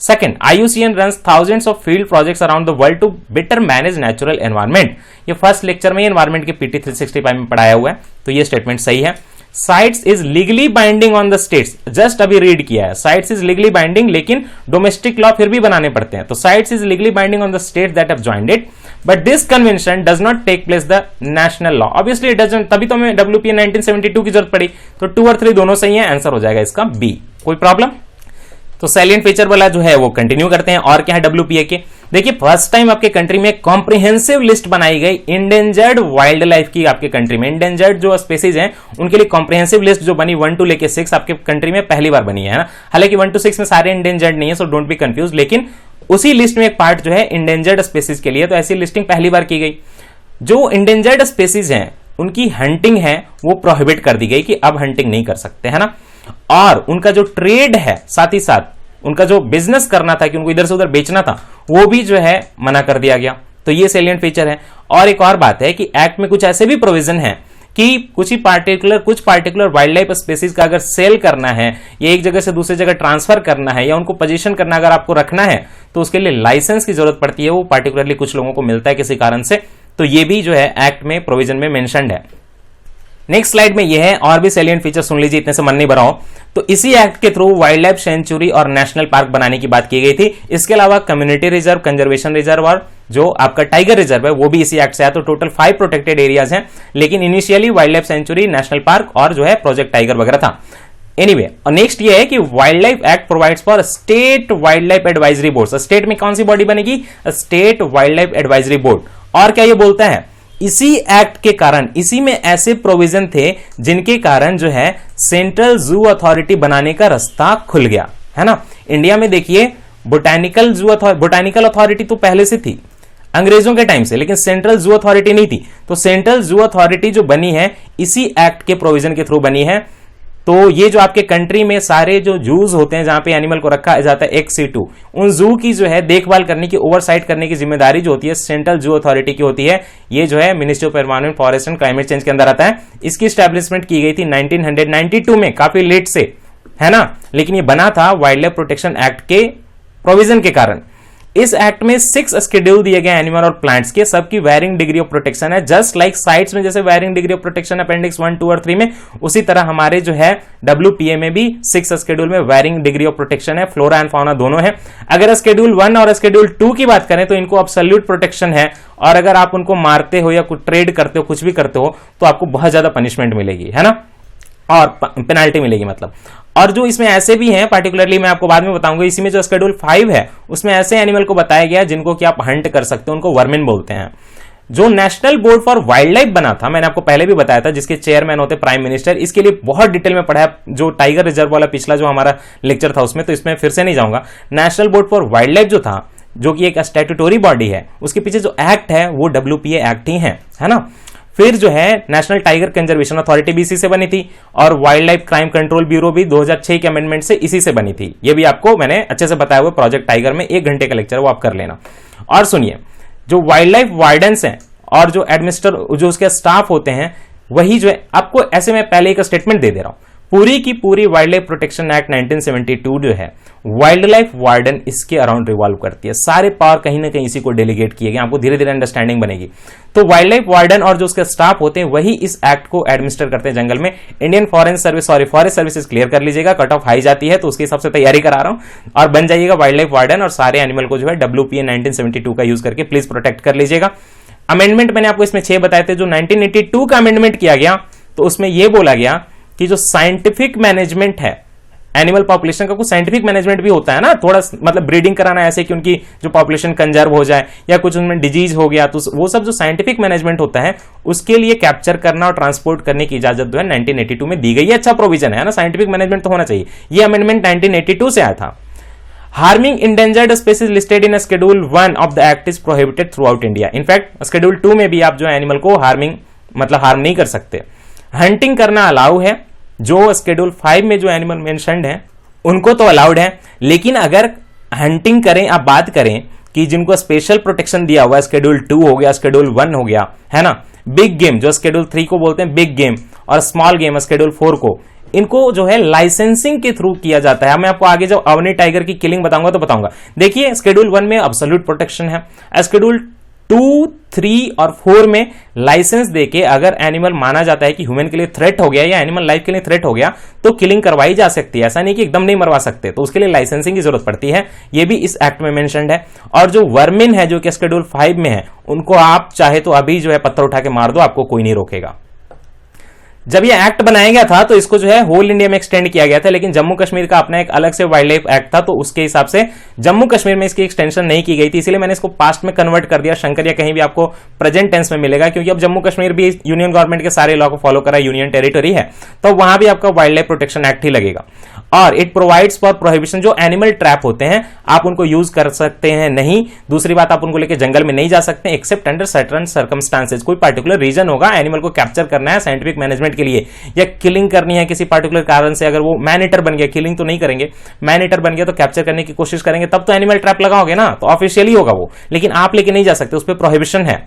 Second, IUCN runs thousands of field projects around the world to better manage natural environment. ये फर्स्ट लेक्चर में एनवायरनमेंट के पीटी 365 में पढ़ाया हुआ है, तो ये स्टेटमेंट सही है। CITES is legally binding on the states, just अभी रीड किया है, साइट्स इज लीगली बाइंडिंग, लेकिन डोमेस्टिक लॉ फिर भी बनाने पड़ते हैं। तो CITES is legally binding on the states that have joined it, but this convention does not take place the national law, obviously it doesn't, तभी तो हमें WPA 1972 की जरूरत पड़ी। तो 2 और 3 दोनों सही है, आंसर हो जाएगा इसका बी। कोई प्रॉब्लम? तो सैलिएंट फीचर वाला जो है वो कंटिन्यू करते हैं। और क्या है WPA के, देखिए फर्स्ट टाइम आपके कंट्री में कॉम्प्रिहेंसिव लिस्ट बनाई गई इंडेंजर्ड वाइल्ड लाइफ की। आपके कंट्री में इंडेंजर्ड जो स्पीसीज हैं उनके लिए कॉम्प्रिहेंसिव लिस्ट जो बनी 1 to लेके 6 आपके कंट्री में पहली बार बनी है ना। हालांकि 1 to 6 में सारे इंडेंजर्ड नहीं है, सो डोंट बी कंफ्यूज, लेकिन उसी लिस्ट में एक पार्ट जो है इंडेंजर्ड स्पीसीज के लिए, तो ऐसी लिस्टिंग पहली बार की गई। जो इंडेंजर्ड स्पीसीज हैं उनकी हंटिंग है वो प्रोहिबिट कर दी गई कि अब हंटिंग नहीं कर सकते, है ना। और उनका जो ट्रेड है, साथ ही साथ उनका जो बिजनेस करना था कि उनको इधर से उधर बेचना था, वो भी जो है मना कर दिया गया। तो ये सैलिएंट फीचर है। और एक और बात है कि एक्ट में कुछ ऐसे भी प्रोविजन है कि कुछ पार्टिकुलर वाइल्ड लाइफ स्पीसीज का अगर सेल करना है या एक जगह से दूसरी जगह ट्रांसफर करना है या उनको पोजीशन करना अगर आपको रखना है तो उसके लिए लाइसेंस की जरूरत पड़ती है। वो पार्टिकुलरली कुछ लोगों को मिलता है किसी कारण से, तो ये भी जो है एक्ट में प्रोविजन में मेंशन्ड है। नेक्स्ट स्लाइड में यह है, और भी सैलिएंट फीचर सुन लीजिए, इतने से मन नहीं भरा हो। तो इसी एक्ट के थ्रू वाइल्ड लाइफ सेंचुरी और नेशनल पार्क बनाने की बात की गई थी। इसके अलावा कम्युनिटी रिजर्व, कंजर्वेशन रिजर्व और जो आपका टाइगर रिजर्व है वो भी इसी एक्ट से आया। तो टोटल 5 प्रोटेक्टेड एरियाज हैं, लेकिन initially wild life sanctuary, national park और जो है प्रोजेक्ट टाइगर वगैरह था। एनीवे, और नेक्स्ट ये है कि wild life act provides for state wild life advisory board. State में कौन सी बॉडी बनेगी? State wild life advisory board. और क्या ये बोलता है, इसी एक्ट के कारण, इसी में ऐसे प्रोविजन थे जिनके कारण जो है सेंट्रल जू अथॉरिटी बनाने का रास्ता खुल गया, है ना। इंडिया में देखिए बोटानिकल अथॉरिटी तो पहले से थी अंग्रेजों के टाइम से, लेकिन सेंट्रल जू अथॉरिटी नहीं थी। तो सेंट्रल जू अथॉरिटी जो बनी है इसी एक्ट के प्रोविजन के थ्रू बनी है। तो ये जो आपके कंट्री में सारे जो जूज होते हैं जहां पे एनिमल को रखा जाता है XC2, उन जू की जो है देखभाल करने की, ओवरसाइट करने की जिम्मेदारी जो होती है सेंट्रल जू अथॉरिटी की होती है। ये जो है ministry of environment, forest and climate change के अंदर आता है। इसकी स्टैब्लिशमेंट की गई थी 1992 में, काफी लेट से, है ना, लेकिन ये बना था वाइल्ड लाइफ प्रोटेक्शन एक्ट के प्रोविजन के कारण। इस एक्ट में 6 शेड्यूल दिए गए एनिमल और प्लांट्स के, सबकी वेरिंग डिग्री ऑफ प्रोटेक्शन है। जस्ट लाइक साइट्स में जैसे varying degree of protection appendix 1, 2 और 3 में, उसी तरह हमारे जो है WPA में भी 6 शेड्यूल में वेरिंग डिग्री ऑफ प्रोटेक्शन है, फ्लोरा एंड फौना दोनों है। अगर शेड्यूल 1 और शेड्यूल 2 की बात करें तो इनको अब्सोल्यूट प्रोटेक्शन है, और अगर आप उनको मारते हो या कुछ ट्रेड करते हो, कुछ भी करते हो, तो आपको बहुत ज्यादा पनिशमेंट मिलेगी, है ना, और पेनाल्टी मिलेगी मतलब। और जो इसमें ऐसे भी हैं, पार्टिकुलरली मैं आपको बाद में बताऊंगा, इसी में जो शेड्यूल 5 है उसमें ऐसे एनिमल को बताया गया जिनको कि आप हंट कर सकते हो, उनको वर्मिन बोलते हैं। जो national board for wild life बना था, मैंने आपको पहले भी बताया था, जिसके चेयरमैन होते प्राइम मिनिस्टर, इसके लिए बहुत डिटेल में पढ़ा है, जो टाइगर रिजर्व वाला पिछला जो हमारा लेक्चर था उसमें, तो इसमें फिर से नहीं जाऊंगा। National board for wild life जो था, जो कि एक स्टैट्यूटरी बॉडी है, उसके पीछे जो एक्ट है वो WPA एक्ट ही है ना। फिर जो है नेशनल टाइगर कंजर्वेशन अथॉरिटी भी इसी से बनी थी, और wild life crime control bureau भी 2006 के अमेंडमेंट से इसी से बनी थी। ये भी आपको मैंने अच्छे से बताया हुआ प्रोजेक्ट टाइगर में, 1 घंटे का लेक्चर, वो आप कर लेना। और सुनिए, जो वाइल्ड लाइफ वार्डन्स हैं और जो एडमिनिस्ट्रेटर, जो उसके स्टाफ होते हैं, वही जो है आपको, ऐसे मैं पहले एक स्टेटमेंट दे दे रहा हूं, पूरी की पूरी वाइल्ड लाइफ प्रोटेक्शन एक्ट 1972 जो है, वाइल्ड लाइफ वार्डन इसके अराउंड रिवॉल्व करती है। सारे पावर कहीं ना कहीं इसी को डेलीगेट किए गए, आपको धीरे धीरे अंडरस्टैंडिंग बनेगी। तो वाइल्ड लाइफ वार्डन और जो उसके स्टाफ होते हैं वही इस एक्ट को एडमिनिस्टर करते हैं जंगल में। इंडियन फॉरेस्ट सर्विसेज क्लियर कर लीजिएगा, कट ऑफ हाई जाती है तो उसके हिसाब से तैयारी करा रहा हूं, और बन जाइएगा वाइल्ड लाइफ वार्डन, और सारे एनिमल को जो है WPA 1972 का यूज करके प्लीज प्रोटेक्ट कर लीजिएगा। अमेंडमेंट मैंने आपको इसमें 6 बताए थे। जो 1982 का अमेंडमेंट किया गया तो उसमें यह बोला गया कि जो साइंटिफिक मैनेजमेंट है एनिमल पॉपुलेशन का, कुछ साइंटिफिक मैनेजमेंट भी होता है ना, थोड़ा मतलब ब्रीडिंग कराना ऐसे कि उनकी जो पॉपुलेशन कंजर्व हो जाए, या कुछ उनमें डिजीज हो गया, तो वो सब जो साइंटिफिक मैनेजमेंट होता है उसके लिए कैप्चर करना और ट्रांसपोर्ट करने की इजाजत जो है 1982 में दी गई है। अच्छा प्रोविजन है ना, साइंटिफिक मैनेजमेंट तो होना चाहिए। ये अमेंडमेंट 1982 से आया था। Harming endangered species listed in schedule 1 of the act is prohibited through out India. In fact schedule 2 में भी आप जो एनिमल को हार्मिंग मतलब हार्म नहीं कर सकते। हंटिंग करना अलाउ है, जो शेड्यूल 5 में जो एनिमल मेंशन्ड है उनको तो अलाउड है, लेकिन अगर हंटिंग करें, आप बात करें कि जिनको स्पेशल प्रोटेक्शन दिया हुआ है, शेड्यूल 2 हो गया, शेड्यूल 1 हो गया, है ना, बिग गेम जो शेड्यूल 3 को बोलते हैं बिग गेम, और स्मॉल गेम शेड्यूल 4 को, इनको जो है लाइसेंसिंग के थ्रू किया जाता है। मैं आपको आगे जब अवनी टाइगर की किलिंग बताऊंगा तो बताऊंगा। देखिए शेड्यूल 1 में अब्सोल्यूट प्रोटेक्शन है, शेड्यूल 2, 3 और 4 में लाइसेंस देके अगर एनिमल माना जाता है कि ह्यूमन के लिए थ्रेट हो गया या एनिमल लाइफ के लिए थ्रेट हो गया तो किलिंग करवाई जा सकती है। ऐसा नहीं कि एकदम नहीं मरवा सकते, तो उसके लिए लाइसेंसिंग की जरूरत पड़ती है। ये भी इस एक्ट में मेंशन्ड है। और जो वर्मिन है जो कि शेड्यूल 5 में है, उनको आप चाहे तो अभी जो है पत्थर उठा के मार दो, आपको कोई नहीं रोकेगा। जब ये एक्ट बनाया गया था तो इसको जो है होल इंडिया में एक्सटेंड किया गया था, लेकिन जम्मू कश्मीर का अपना एक अलग से वाइल्ड लाइफ एक्ट था, तो उसके हिसाब से जम्मू कश्मीर में इसकी एक्सटेंशन नहीं की गई थी। इसलिए मैंने इसको पास्ट में कन्वर्ट कर दिया। शंकर या कहीं भी आपको प्रेजेंट टेंस में मिलेगा, क्योंकि अब जम्मू कश्मीर भी यूनियन गवर्नमेंट के सारे लॉ को फॉलो करा, यूनियन टेरिटरी है, तो वहां भी आपका वाइल्ड लाइफ प्रोटेक्शन एक्ट ही लगेगा। और इट प्रोवाइड्स फॉर प्रोहिबिशन, जो एनिमल ट्रैप होते हैं आप उनको यूज कर सकते हैं नहीं। दूसरी बात, आप उनको लेकर जंगल में नहीं जा सकते एक्सेप्ट अंडर सर्टेन सर्कमस्टांसेस। कोई पर्टिकुलर रीजन होगा, एनिमल को कैप्चर करना है साइंटिफिक मैनेजमेंट के लिए, या किलिंग करनी है किसी पर्टिकुलर कारण से। अगर वो मैन ईटर बन गया, किलिंग तो नहीं करेंगे, मैन ईटर बन गया तो कैप्चर करने की कोशिश करेंगे, तब तो एनिमल ट्रैप लगाओगे ना, तो ऑफिशियली होगा वो, लेकिन आप लेके नहीं जा सकते, उस पर प्रोहिबिशन है।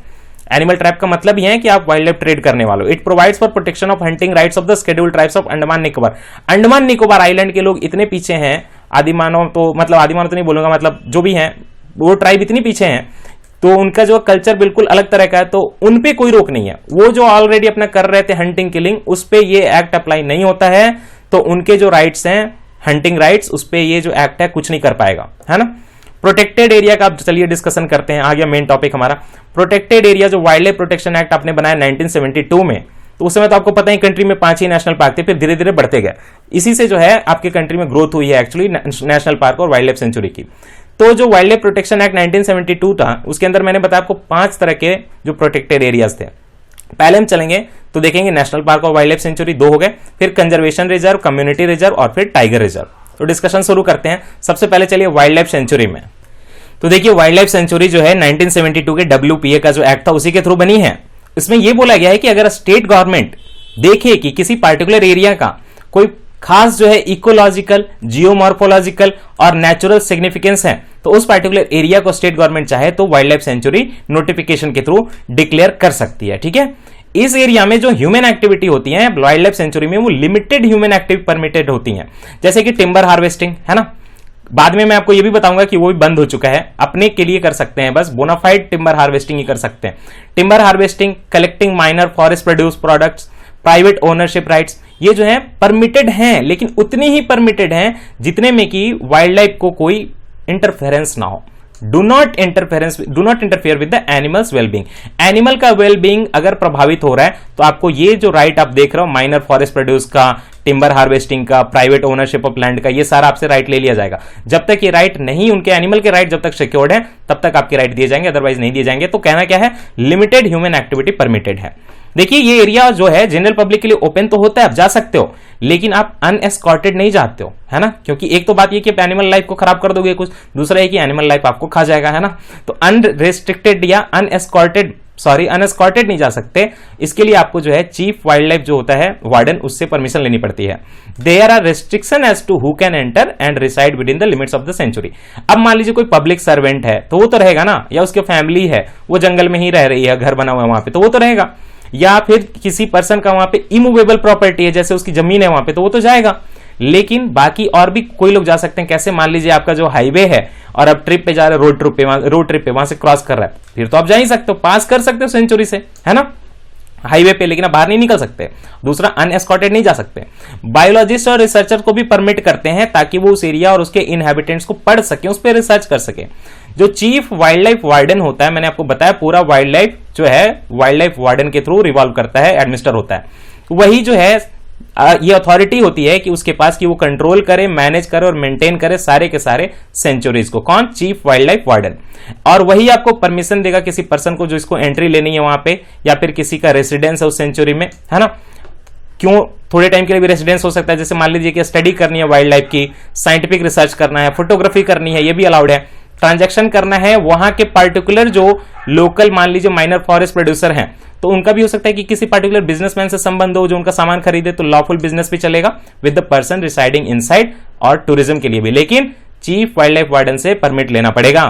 एनिमल ट्रैप का मतलब ही है कि आप वाइल्ड लाइफ ट्रेड करने वालों। It provides for protection of hunting rights of the scheduled tribes of Andaman Nicobar. Andaman Nicobar island के लोग इतने पीछे हैं, आदिमानव तो मतलब आदिमानव तो नहीं बोलूंगा, मतलब जो भी हैं वो ट्राइब इतनी पीछे हैं, तो उनका जो कल्चर बिल्कुल अलग तरह का है, तो उन पे कोई रोक नहीं है। वो जो ऑलरेडी अपना कर रहे थे हंटिंग किलिंग, उस पे ये एक्ट अप्लाई नहीं होता है, तो उनके जो राइट्स हैं हंटिंग राइट्स, उस पे ये जो एक्ट है कुछ नहीं कर पाएगा, है ना। प्रोटेक्टेड एरिया का चलिए डिस्कशन करते हैं। आ गया मेन टॉपिक हमारा प्रोटेक्टेड एरिया। जो वाइल्ड लाइफ प्रोटेक्शन एक्ट आपने बनाया 1972 में, तो उस समय तो आपको पता है कंट्री में 5 ही नेशनल पार्क थे, फिर धीरे धीरे बढ़ते गए। इसी से जो है आपके कंट्री में ग्रोथ हुई है एक्चुअली नेशनल पार्क और वाइल्ड लाइफ सेंचुरी की। तो जो वाइल्ड लाइफ प्रोटेक्शन एक्ट 1972 था, उसके अंदर मैंने बताया आपको 5 तरह के जो प्रोटेक्टेड एरियाज थे। पहले हम चलेंगे तो देखेंगे नेशनल पार्क और वाइल्ड लाइफ सेंचुरी 2 हो गए, फिर कंजर्वेशन रिजर्व, कम्युनिटी रिजर्व और फिर टाइगर रिजर्व। तो डिस्कशन शुरू करते हैं। सबसे पहले चलिए वाइल्ड लाइफ सेंचुरी में। तो देखिए वाइल्ड लाइफ सेंचुरी जो है 1972 के WPA का जो एक्ट था उसी के थ्रू बनी है। इसमें यह बोला गया है कि अगर स्टेट गवर्नमेंट देखे कि किसी पार्टिकुलर एरिया का कोई खास जो है इकोलॉजिकल, जियोमॉर्फोलॉजिकल और नेचुरल सिग्निफिकेंस है, तो उस पार्टिकुलर एरिया को स्टेट गवर्नमेंट चाहे तो वाइल्ड लाइफ सेंचुरी नोटिफिकेशन के थ्रू डिक्लेयर कर सकती है। ठीक है, इस एरिया में जो ह्यूमन एक्टिविटी होती है वाइल्ड लाइफ सेंचुरी में, वो लिमिटेड ह्यूमन एक्टिविटी परमिटेड होती है, जैसे कि टिम्बर हार्वेस्टिंग है ना। बाद में मैं आपको यह भी बताऊंगा कि वो भी बंद हो चुका है, अपने के लिए कर सकते हैं, बस बोनाफाइड टिम्बर हार्वेस्टिंग ही कर सकते हैं। Timber harvesting, collecting minor forest produce products, private ownership rights, ये जो है परमिटेड हैं, लेकिन उतनी ही परमिटेड हैं जितने में कि वाइल्ड लाइफ को कोई इंटरफेरेंस ना हो। Do not interfere with the animals wellbeing. Animal का वेलबींग अगर प्रभावित हो रहा है तो आपको ये जो राइट आप देख रहे हो, माइनर फॉरेस्ट प्रोड्यूस का, टिम्बर हार्वेस्टिंग का, प्राइवेट ओनरशिप ऑफ लैंड का, ये सारा आपसे राइट ले लिया जाएगा। जब तक ये राइट नहीं, उनके एनिमल के राइट जब तक सिक्योर्ड है तब तक आपके राइट दिए जाएंगे, अदरवाइज नहीं दिए जाएंगे। तो कहना क्या है, लिमिटेड ह्यूमन एक्टिविटी परमिटेड है। देखिए ये एरिया जो है जनरल पब्लिक के लिए ओपन तो होता है, आप जा सकते हो, लेकिन आप अनएस्कॉर्टेड नहीं जाते हो, है ना, क्योंकि एक तो बात ये कि आप एनिमल लाइफ को खराब कर दोगे कुछ, दूसरा है कि एनिमल लाइफ आपको खा जाएगा, है ना। तो अनरेस्ट्रिक्टेड या अनएस्कॉर्टेड नहीं जा सकते। इसके लिए आपको जो है चीफ वाइल्ड लाइफ जो होता है वार्डन, उससे परमिशन लेनी पड़ती है। There are restriction as to who can enter and reside within the limits of the sanctuary. अब मान लीजिए कोई पब्लिक सर्वेंट है तो वो तो रहेगा ना, या उसके फैमिली है वो जंगल में ही रह रही है, घर बना हुआ है वहां पे, तो वो तो रहेगा, या फिर किसी पर्सन का वहां पे इमूवेबल प्रॉपर्टी है, जैसे उसकी जमीन है वहां पे, तो वो तो जाएगा। लेकिन बाकी और भी कोई लोग जा सकते हैं। कैसे, मान लीजिए आपका जो हाईवे है और अब ट्रिप पे जा रहे, रोड ट्रिप पे वहां से क्रॉस कर रहा है, फिर तो आप जा ही सकते हो, पास कर सकते हो सेंचुरी से, है ना, हाईवे पे, लेकिन आप बाहर नहीं निकल सकते। दूसरा, अनएस्कॉर्टेड नहीं जा सकते। बायोलॉजिस्ट और रिसर्चर को भी परमिट करते हैं ताकि वो उस एरिया और उसके इनहैबिटेंट्स को पढ़ सके, उस पर रिसर्च कर सके। जो चीफ वाइल्ड लाइफ वार्डन होता है, मैंने आपको बताया पूरा वाइल्ड लाइफ जो है वाइल्ड लाइफ वार्डन के थ्रू रिवॉल्व करता है, एडमिनिस्टर होता है। वही जो है ये अथॉरिटी होती है कि उसके पास कि वो कंट्रोल करे, मैनेज करे और मेंटेन करे सारे के सारे सेंचुरीज को। कौन? Chief wildlife warden. और वही आपको परमिशन देगा किसी पर्सन को जो इसको एंट्री लेनी है वहां पे, या फिर किसी का रेसिडेंस है उस सेंचुरी में, है ना। क्यों? थोड़े टाइम के लिए भी रेसिडेंस हो सकता है, जैसे मान लीजिए कि स्टडी करनी है वाइल्ड लाइफ की, साइंटिफिक रिसर्च करना है, फोटोग्राफी करनी है, ये भी अलाउड है। ट्रांजैक्शन करना है वहां के पार्टिकुलर जो लोकल मान लीजिए माइनर फॉरेस्ट प्रोड्यूसर हैं, तो उनका भी हो सकता है कि किसी पार्टिकुलर बिजनेसमैन से संबंध हो जो उनका सामान खरीदे, तो लॉफुल बिजनेस भी चलेगा with the person residing inside, और टूरिज्म के लिए भी। लेकिन चीफ वाइल्ड लाइफ वार्डन से परमिट लेना पड़ेगा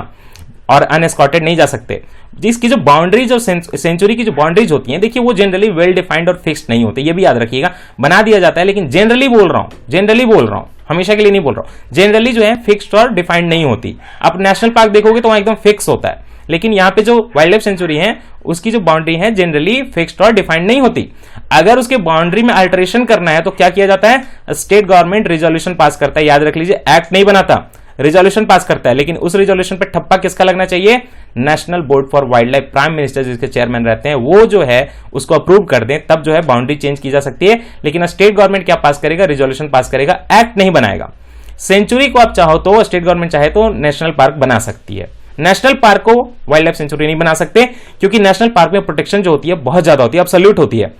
और अनएस्कॉर्टेड नहीं जा सकते। जिसकी जो बाउंड्रीज और सेंचुरी की जो बाउंड्रीज होती हैं, देखिए वो जनरली वेल डिफाइंड और फिक्स्ड नहीं होते, ये भी याद रखिएगा। बना दिया जाता है, लेकिन जनरली बोल रहा हूं, हमेशा के लिए नहीं बोल रहा हूं। जनरली जो है फिक्स्ड और डिफाइंड नहीं होती। आप नेशनल पार्क देखोगे तो वहां एकदम फिक्स होता है, लेकिन यहां पे जो वाइल्ड लाइफ सेंचुरी है उसकी जो बाउंड्री है जनरली फिक्स्ड और डिफाइंड नहीं होती। अगर उसके बाउंड्री में अल्टरेशन करना है तो क्या किया जाता है? स्टेट गवर्नमेंट रिजोल्यूशन पास करता है। याद रख लीजिए, एक्ट नहीं बनाता, रिजोल्यूशन पास करता है। लेकिन उस रिजोल्यूशन पे ठप्पा किसका लगना चाहिए? National board for wild life, prime minister जिसके चेयरमैन रहते हैं, वो जो है उसको अप्रूव कर दें, तब जो है बाउंड्री चेंज की जा सकती है। लेकिन स्टेट गवर्नमेंट क्या पास करेगा? रिजोल्यूशन पास करेगा, एक्ट नहीं बनाएगा। सेंचुरी को आप चाहो तो, स्टेट गवर्नमेंट चाहे तो नेशनल पार्क बना सकती है। नेशनल पार्क को वाइल्ड लाइफ सेंचुरी नहीं बना सकते, क्योंकि नेशनल पार्क में प्रोटेक्शन जो होती है बहुत ज्यादा होती है, एब्सोल्यूट होती है।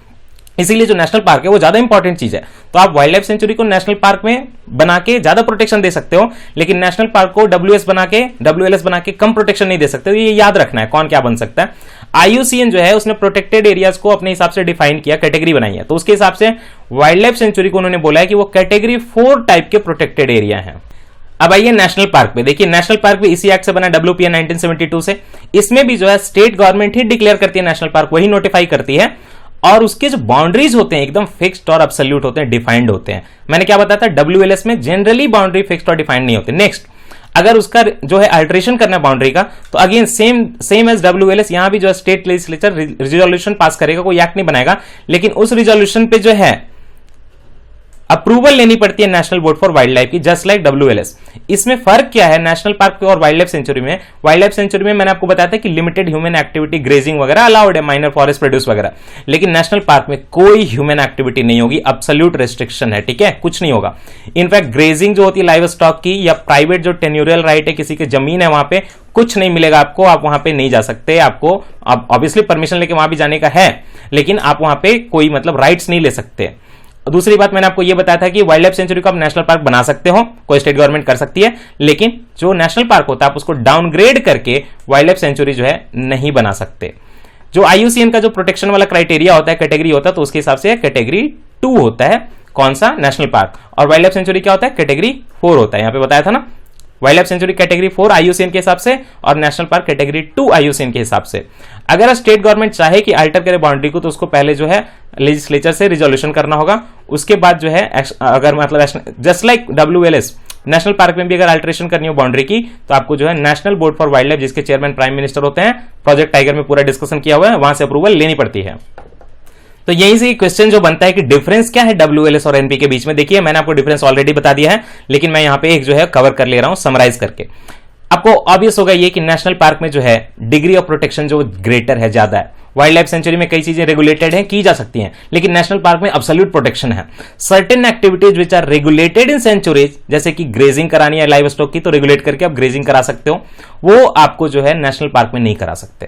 इसीलिए जो नेशनल पार्क है वो ज्यादा इंपॉर्टेंट चीज है। तो आप वाइल्ड लाइफ सेंचुरी को नेशनल पार्क में बना के ज्यादा प्रोटेक्शन दे सकते हो, लेकिन नेशनल पार्क को WLS बना के कम प्रोटेक्शन नहीं दे सकते हो। ये याद रखना है कौन क्या बन सकता है। IUCN जो है उसने प्रोटेक्टेड एरियाज को अपने हिसाब से डिफाइन किया, कैटेगरी बनाई है, तो उसके हिसाब से वाइल्ड लाइफ सेंचुरी को उन्होंने बोला है कि वो कैटेगरी 4 टाइप के प्रोटेक्टेड एरिया है। अब आइए नेशनल पार्क पे। देखिए नेशनल पार्क भी इसी एक्ट से बना, WPA 1972 से। इसमें भी जो है स्टेट गवर्नमेंट ही डिक्लेयर करती है नेशनल पार्क, वही नोटिफाई करती है, और उसके जो बाउंड्रीज होते हैं एकदम फिक्स्ड और एब्सोल्यूट होते हैं, डिफाइंड होते हैं। मैंने क्या बताया था? WLS में जनरली बाउंड्री फिक्स्ड और डिफाइंड नहीं होते। नेक्स्ट, अगर उसका जो है अल्टरेशन करना है बाउंड्री का, तो अगेन सेम एज WLS, यहां भी जो है स्टेट लेजिस्लेचर रिजोल्यूशन पास करेगा, कोई एक्ट नहीं बनाएगा, लेकिन उस रिजोल्यूशन पे जो है अप्रूवल लेनी पड़ती है national board for wild life की, जस्ट लाइक WLS। इसमें फर्क क्या है नेशनल पार्क पे और वाइल्ड लाइफ सेंचुरी में? वाइल्ड लाइफ सेंचुरी में मैंने आपको बताया था कि लिमिटेड ह्यूमन एक्टिविटी, ग्रेजिंग वगैरह अलाउड है, माइनर फॉरेस्ट प्रोड्यूस वगैरह, लेकिन नेशनल पार्क में कोई ह्यूमन एक्टिविटी नहीं होगी, एब्सोल्यूट रेस्ट्रिक्शन है, ठीक है, कुछ नहीं होगा। इनफैक्ट ग्रेजिंग जो होती है लाइव स्टॉक की, या प्राइवेट जो टेन्यूरियल राइट है, किसी की जमीन है, वहां पे कुछ नहीं मिलेगा आपको, आप वहां पे नहीं जा सकते। आपको ऑब्वियसली परमिशन लेके वहां भी जाने का है, लेकिन आप वहां पे कोई मतलब राइट्स नहीं ले सकते। दूसरी बात मैंने आपको यह बताया था कि वाइल्ड लाइफ सेंचुरी को आप नेशनल पार्क बना सकते हो, कोई स्टेट गवर्नमेंट कर सकती है, लेकिन जो नेशनल पार्क होता है आप उसको डाउनग्रेड करके वाइल्ड लाइफ सेंचुरी जो है नहीं बना सकते। जो IUCN का जो प्रोटेक्शन वाला क्राइटेरिया होता है, कैटेगरी होता है, तो उसके हिसाब से कैटेगरी 2 होता है कौन सा, नेशनल पार्क। और वाइल्ड लाइफ सेंचुरी क्या होता है, कैटेगरी 4 होता है। यहां पे बताया था ना, wild life sanctuary category 4 IUCN के हिसाब से और नेशनल पार्क कैटेगरी 2 IUCN के हिसाब से। अगर स्टेट गवर्नमेंट चाहे कि अल्टर करे बाउंड्री को, तो उसको पहले जो है लेजिस्लेचर से रिजोल्यूशन करना होगा। उसके बाद जो है अगर मतलब just like WLS national park में भी अगर अल्टरेशन करनी हो बाउंड्री की, तो आपको जो है national board for wild life, जिसके चेयरमैन प्राइम मिनिस्टर होते हैं, प्रोजेक्ट टाइगर में पूरा डिस्कशन किया हुआ है, वहां से अप्रूवल लेनी पड़ती है। तो यहीं से क्वेश्चन जो बनता है कि डिफरेंस क्या है WLS और NP के बीच में। देखिए मैंने आपको डिफरेंस ऑलरेडी बता दिया है, लेकिन मैं यहां पे एक जो है कवर कर ले रहा हूं समराइज करके। आपको ऑब्वियस होगा ये कि नेशनल पार्क में जो है डिग्री ऑफ प्रोटेक्शन जो ग्रेटर है, ज्यादा है। वाइल्ड लाइफ सेंचुरी में कई चीजें रेगुलेटेड हैं, की जा सकती हैं, लेकिन नेशनल पार्क में एब्सोल्यूट प्रोटेक्शन है। Certain activities which are regulated in sanctuaries, जैसे कि ग्रेजिंग करानी है लाइव स्टॉक की, तो रेगुलेट करके आप ग्रेजिंग करा सकते हो, वो आपको जो है नेशनल पार्क में नहीं करा सकते।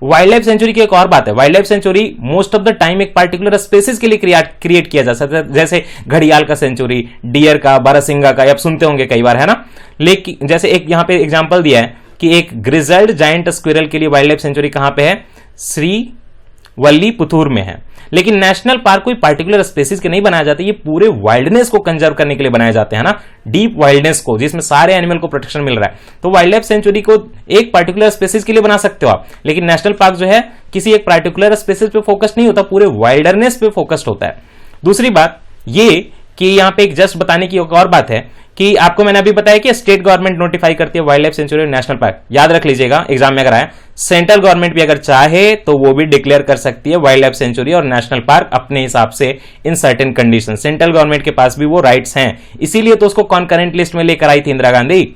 वाइल्ड लाइफ सेंचुरी की एक और बात है, wild life sanctuary most of the time एक पार्टिकुलर स्पेसिस के लिए क्रिएट किया जा सकता है, जैसे घड़ियाल का सेंचुरी, डियर का, बारहसिंगा का, आप सुनते होंगे कई बार, है ना। लेकिन जैसे एक यहां पे एग्जांपल दिया है कि एक ग्रिजल्ड जायंट स्क्विरल के लिए वाइल्ड लाइफ सेंचुरी कहां पे है, श्रीवल्लीपुथुर में है। लेकिन नेशनल पार्क कोई पार्टिकुलर स्पेसिस के नहीं बनाया जाता, ये पूरे वाइल्डनेस को कंजर्व करने के लिए बनाए जाते हैं ना, डीप वाइल्डनेस को, जिसमें सारे एनिमल को प्रोटेक्शन मिल रहा है। तो वाइल्ड लाइफ सेंचुरी को एक पार्टिकुलर स्पेसिस के लिए बना सकते हो आप, लेकिन नेशनल पार्क जो है किसी एक पार्टिकुलर स्पेसिस पे फोकस नहीं होता, पूरे वाइल्डनेस पे फोकस्ड होता है। दूसरी बात ये कि यहां पे एक जस्ट बताने की एक और बात है कि आपको मैंने अभी बताया कि स्टेट गवर्नमेंट नोटिफाई करती है वाइल्ड लाइफ सेंचुरी और नेशनल पार्क। याद रख लीजिएगा एग्जाम में अगर आए, सेंट्रल गवर्नमेंट भी अगर चाहे तो वो भी डिक्लेयर कर सकती है वाइल्ड लाइफ सेंचुरी और नेशनल पार्क अपने हिसाब से in certain condition. Central government के पास भी वो राइट्स हैं, इसीलिए तो उसको कॉन्करेंट लिस्ट में लेकर आई थी इंदिरा गांधी।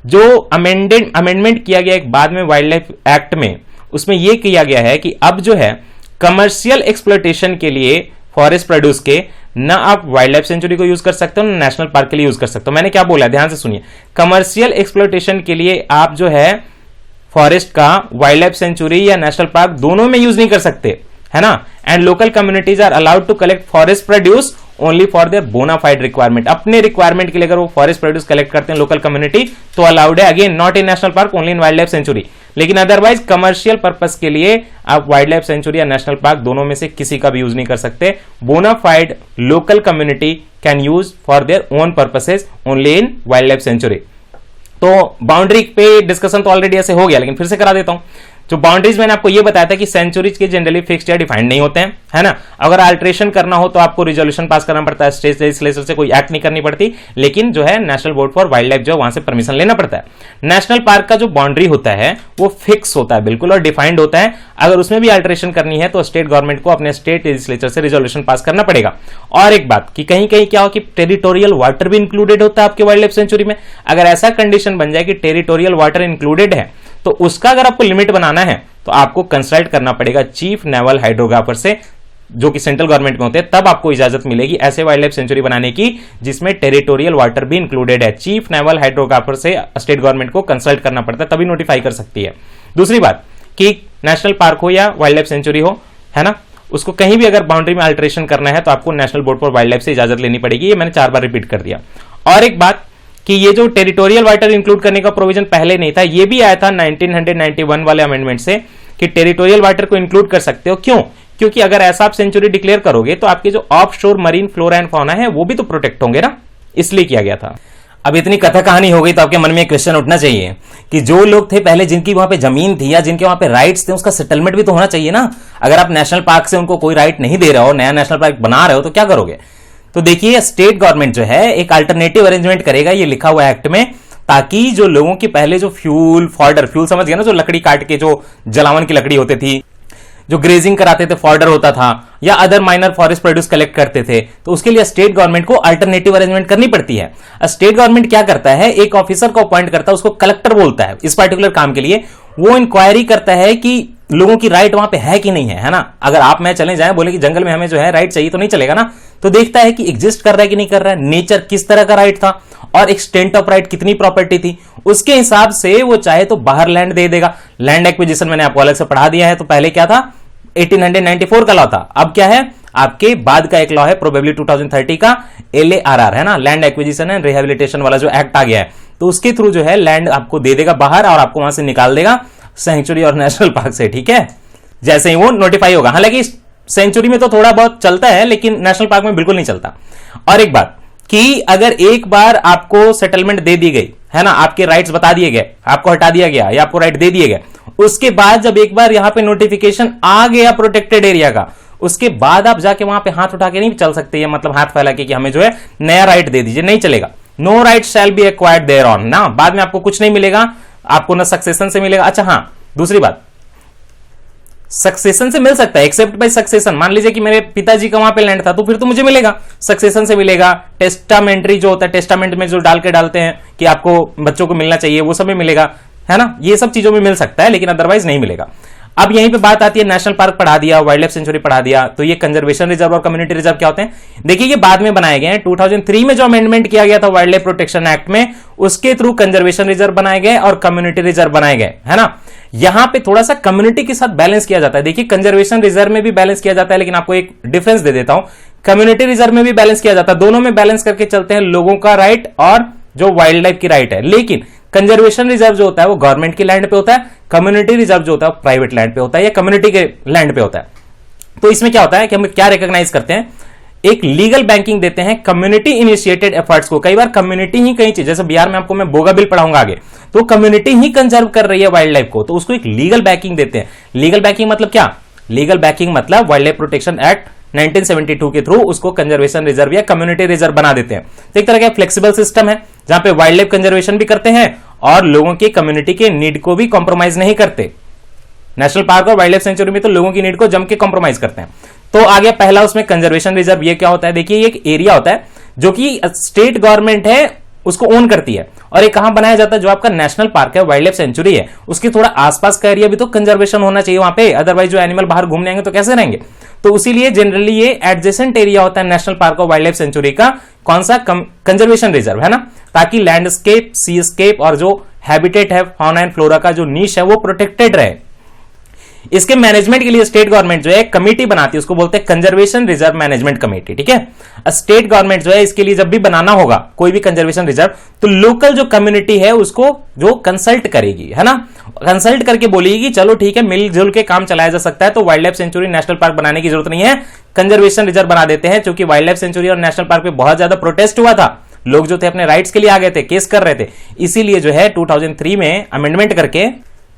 जो अमेंडमेंट किया गया एक बाद में वाइल्ड लाइफ एक्ट में, उसमें यह किया गया है कि अब जो है कमर्शियल एक्सप्लॉयटेशन के लिए फॉरेस्ट प्रोड्यूस के ना आप वाइल्ड लाइफ सेंचुरी को यूज कर सकते हो, ना नेशनल पार्क के लिए यूज कर सकते हो। मैंने क्या बोला, ध्यान से सुनिए। कमर्शियल एक्सप्लॉयटेशन के लिए आप जो है फॉरेस्ट का वाइल्ड लाइफ सेंचुरी या नेशनल पार्क दोनों में यूज नहीं कर सकते, है ना। And local communities are allowed to collect forest produce only for their bona fide requirement. अपने रिक्वायरमेंट के लिए अगर वो फॉरेस्ट प्रोड्यूस कलेक्ट करते हैं लोकल कम्युनिटी, तो अलाउड है, again not in national park, only in wildlife sanctuary. लेकिन अदरवाइज कमर्शियल पर्पस के लिए आप वाइल्ड लाइफ सेंचुरी या नेशनल पार्क दोनों में से किसी का भी यूज नहीं कर सकते। Bona fide local community can use for their own purposes only in wildlife sanctuary. तो बाउंड्री पे डिस्कशन तो ऑलरेडी ऐसे हो गया, लेकिन फिर से करा देता हूं। जो बाउंड्रीज मैंने आपको ये बताया था कि सेंचुरीज के जनरली फिक्स्ड या डिफाइंड नहीं होते हैं, है ना। अगर अल्टरेशन करना हो तो आपको रिजोल्यूशन पास करना पड़ता है, स्टेट लेजिस्लेचर से कोई एक्ट नहीं करनी पड़ती, लेकिन जो है national board for wild life जो वहां से परमिशन लेना पड़ता है। नेशनल पार्क का जो बाउंड्री होता है वो फिक्स होता है बिल्कुल और डिफाइंड होता है। अगर उसमें भी अल्टरेशन करनी है तो स्टेट गवर्नमेंट को अपने स्टेट लेजिस्लेचर से रिजोल्यूशन पास करना पड़ेगा। और एक बात कि कहीं कहीं क्या हो कि टेरिटोरियल वाटर भी इंक्लूडेड होता है आपके वाइल्ड लाइफ सेंचुरी में। अगर ऐसा कंडीशन बन जाए कि टेरिटोरियल वाटर इंक्लूडेड है, तो उसका अगर आपको लिमिट बनाना है तो आपको कंसल्ट करना पड़ेगा चीफ नेवल हाइड्रोग्राफर से, जो कि सेंट्रल गवर्नमेंट में होते हैं। तब आपको इजाजत मिलेगी ऐसे वाइल्ड लाइफ सेंचुरी बनाने की जिसमें टेरिटोरियल वाटर भी इंक्लूडेड है। चीफ नेवल हाइड्रोग्राफर से स्टेट गवर्नमेंट को कंसल्ट करना पड़ता है, तभी नोटिफाई कर सकती है। दूसरी बात कि नेशनल पार्क हो या वाइल्ड लाइफ सेंचुरी हो, है ना, उसको कहीं भी अगर बाउंड्री में अल्टरेशन करना है तो आपको national board for wild life से इजाजत लेनी पड़ेगी। ये मैंने 4 बार रिपीट कर दिया। और एक बात कि ये जो टेरिटोरियल वाटर इंक्लूड करने का प्रोविजन पहले नहीं था, ये भी आया था 1991 वाले अमेंडमेंट से कि टेरिटोरियल वाटर को इंक्लूड कर सकते हो। क्यों? क्योंकि अगर ऐसा आप सेंचुरी डिक्लेयर करोगे तो आपके जो ऑफ शोर मरीन फ्लोरा एंड फौना है वो भी तो प्रोटेक्ट होंगे ना, इसलिए किया गया था। अब इतनी कथा कहानी हो गई तो आपके मन में एक क्वेश्चन उठना चाहिए कि जो लोग थे पहले जिनकी वहां पे जमीन थी या जिनके वहां पे राइट्स थे, उसका सेटलमेंट भी तो होना चाहिए ना। अगर आप नेशनल पार्क से उनको कोई राइट नहीं दे रहे हो, नया नेशनल पार्क बना रहे हो, तो क्या करोगे? तो देखिए स्टेट गवर्नमेंट जो है एक अल्टरनेटिव अरेंजमेंट करेगा, ये लिखा हुआ है एक्ट में, ताकि जो लोगों की पहले जो फ्यूल समझ गए ना, जो लकड़ी काट के जो जलावन की लकड़ी होती थी, जो ग्रेजिंग कराते थे, फॉर्डर होता था, या other minor forest produce collect करते थे, तो उसके लिए स्टेट गवर्नमेंट को अल्टरनेटिव अरेंजमेंट करनी पड़ती है। स्टेट गवर्नमेंट क्या करता है, एक ऑफिसर को अपॉइंट करता है, उसको कलेक्टर बोलता है इस पर्टिकुलर काम के लिए। वो इंक्वायरी करता है कि लोगों की राइट वहां पे है कि नहीं है ना। अगर आप मैं चले जाएं, बोले कि जंगल में हमें जो है राइट चाहिए, तो नहीं चलेगा ना। तो देखता है कि एग्जिस्ट कर रहा है कि नहीं कर रहा है, नेचर किस तरह का राइट था और एक्सटेंट ऑफ राइट कितनी प्रॉपर्टी थी, उसके हिसाब से वो चाहे तो बाहर लैंड दे देगा। लैंड एक्विजिशन मैंने आपको अलग से पढ़ा दिया है। तो पहले क्या था, 1894 का लॉ था, अब क्या है, आपके बाद का एक लॉ है प्रोबेबली 2030 का LARR है ना, लैंड एक्विजिशन एंड रिहेबिलिटेशन वाला जो एक्ट आ गया है, तो उसके थ्रू जो है लैंड आपको दे देगा बाहर और आपको वहां से निकाल देगा सेंचुरी और नेशनल पार्क से, ठीक है, जैसे ही वो नोटिफाई होगा। हालांकि सेंचुरी में तो थोड़ा बहुत चलता है लेकिन नेशनल पार्क में बिल्कुल नहीं चलता। और एक बात कि अगर एक बार आपको सेटलमेंट दे दी गई है ना, आपके राइट्स बता दिए गए, आपको हटा दिया गया या आपको राइट दे दिए गए, उसके बाद जब एक बार यहां पे नोटिफिकेशन आ गया प्रोटेक्टेड एरिया का, उसके बाद आप जाके वहां पे हाथ उठा के नहीं चल सकते, ये मतलब हाथ फैला के कि हमें जो है नया राइट दे दीजिए, नहीं चलेगा। No right shall be acquired thereon ना, बाद में आपको कुछ नहीं मिलेगा, आपको ना सक्सेशन से मिलेगा। अच्छा हाँ, दूसरी बात, सक्सेशन से मिल सकता है, एक्सेप्ट बाय सक्सेशन। मान लीजिए कि मेरे पिताजी का वहां पे लैंड था तो फिर तो मुझे मिलेगा, सक्सेशन से मिलेगा। टेस्टामेंट्री जो होता है, टेस्टामेंट में जो डालते हैं कि आपको बच्चों को मिलना चाहिए, वो सब में मिलेगा, है ना, ये सब चीजों में मिल सकता है, लेकिन अदरवाइज नहीं मिलेगा। अब यहीं पे बात आती है, नेशनल पार्क पढ़ा दिया, वाइल्ड लाइफ सेंचुरी पढ़ा दिया, तो ये कंजर्वेशन रिजर्व और कम्युनिटी रिजर्व क्या होते हैं? देखिए ये बाद में बनाए गए हैं, 2003 में जो अमेंडमेंट किया गया था वाइल्ड लाइफ प्रोटेक्शन एक्ट में, उसके थ्रू कंजर्वेशन रिजर्व बनाए गए और कम्युनिटी रिजर्व बनाए गए, है ना। यहां पे थोड़ा सा कम्युनिटी के साथ बैलेंस किया जाता है। देखिए कंजर्वेशन रिजर्व में भी बैलेंस किया जाता है, लेकिन आपको एक डिफरेंस दे देता हूं, कम्युनिटी रिजर्व में भी बैलेंस किया जाता है, दोनों में बैलेंस करके चलते हैं, लोगों का राइट और जो वाइल्ड लाइफ की राइट है। लेकिन कंजर्वेशन रिजर्व जो होता है वो गवर्नमेंट की लैंड पे होता है, कम्युनिटी रिजर्व जो होता है प्राइवेट लैंड पे होता है या कम्युनिटी के लैंड पे होता है। तो इसमें क्या होता है कि हम क्या रिकॉग्नाइज करते हैं, एक लीगल बैंकिंग देते हैं कम्युनिटी इनिशिएटेड एफर्ट्स को। कई बार कम्युनिटी ही कई चीज, जैसे बिहार में आपको मैं बोगाबिल पढ़ाऊंगा आगे, तो कम्युनिटी ही कंजर्व कर रही है वाइल्ड लाइफ को, तो उसको एक लीगल बैकिंग देते हैं। लीगल बैकिंग मतलब क्या? लीगल बैकिंग मतलब वाइल्ड लाइफ प्रोटेक्शन एक्ट 1972 के थ्रू उसको कंजर्वेशन रिजर्व या कम्युनिटी रिजर्व बना देते हैं। तो एक तरह का फ्लेक्सिबल सिस्टम है जहां पे वाइल्ड लाइफ कंजर्वेशन भी करते हैं और लोगों की कम्युनिटी के नीड को भी कॉम्प्रोमाइज नहीं करते। नेशनल पार्क और वाइल्ड लाइफ सेंचुरी में तो लोगों की नीड को जम के कॉम्प्रोमाइज करते हैं। तो आ गया पहला उसमें कंजर्वेशन रिजर्व। ये क्या होता है? देखिए ये एक एरिया होता है जो कि स्टेट गवर्नमेंट है उसको ओन करती है, और ये कहां बनाया जाता है? जो आपका नेशनल पार्क है, वाइल्ड लाइफ सेंचुरी है, उसके थोड़ा आसपास का एरिया भी तो कंजर्वेशन होना चाहिए वहां पे, अदरवाइज जो एनिमल बाहर घूमने आएंगे तो कैसे रहेंगे? तो इसीलिए जनरली ये एडजेसेंट एरिया होता है नेशनल पार्क और वाइल्ड लाइफ सेंचुरी का, कौन सा? कंजर्वेशन रिजर्व, है ना, ताकि लैंडस्केप, सीस्केप और जो हैबिटेट है फॉना एंड फ्लोरा का जो नीश है वो प्रोटेक्टेड रहे। इसके मैनेजमेंट के लिए स्टेट गवर्नमेंट जो है कमेटी बनाती है, उसको बोलते हैं कंजर्वेशन रिजर्व मैनेजमेंट कमेटी, ठीक है। स्टेट गवर्नमेंट जो है इसके लिए जब भी बनाना होगा कोई भी कंजर्वेशन रिजर्व, तो लोकल जो कम्युनिटी है उसको जो कंसल्ट करेगी, है ना, कंसल्ट करके बोलेगी चलो ठीक है मिलजुल के काम चलाया जा सकता है, तो wild life sanctuary national park बनाने की जरूरत नहीं है, कंजर्वेशन रिजर्व बना देते हैं। क्योंकि वाइल्ड लाइफ सेंचुरी और नेशनल पार्क पे बहुत ज्यादा प्रोटेस्ट हुआ था, लोग जो थे अपने राइट्स के लिए आ गए थे, केस कर रहे थे, इसीलिए जो है 2003 में अमेंडमेंट करके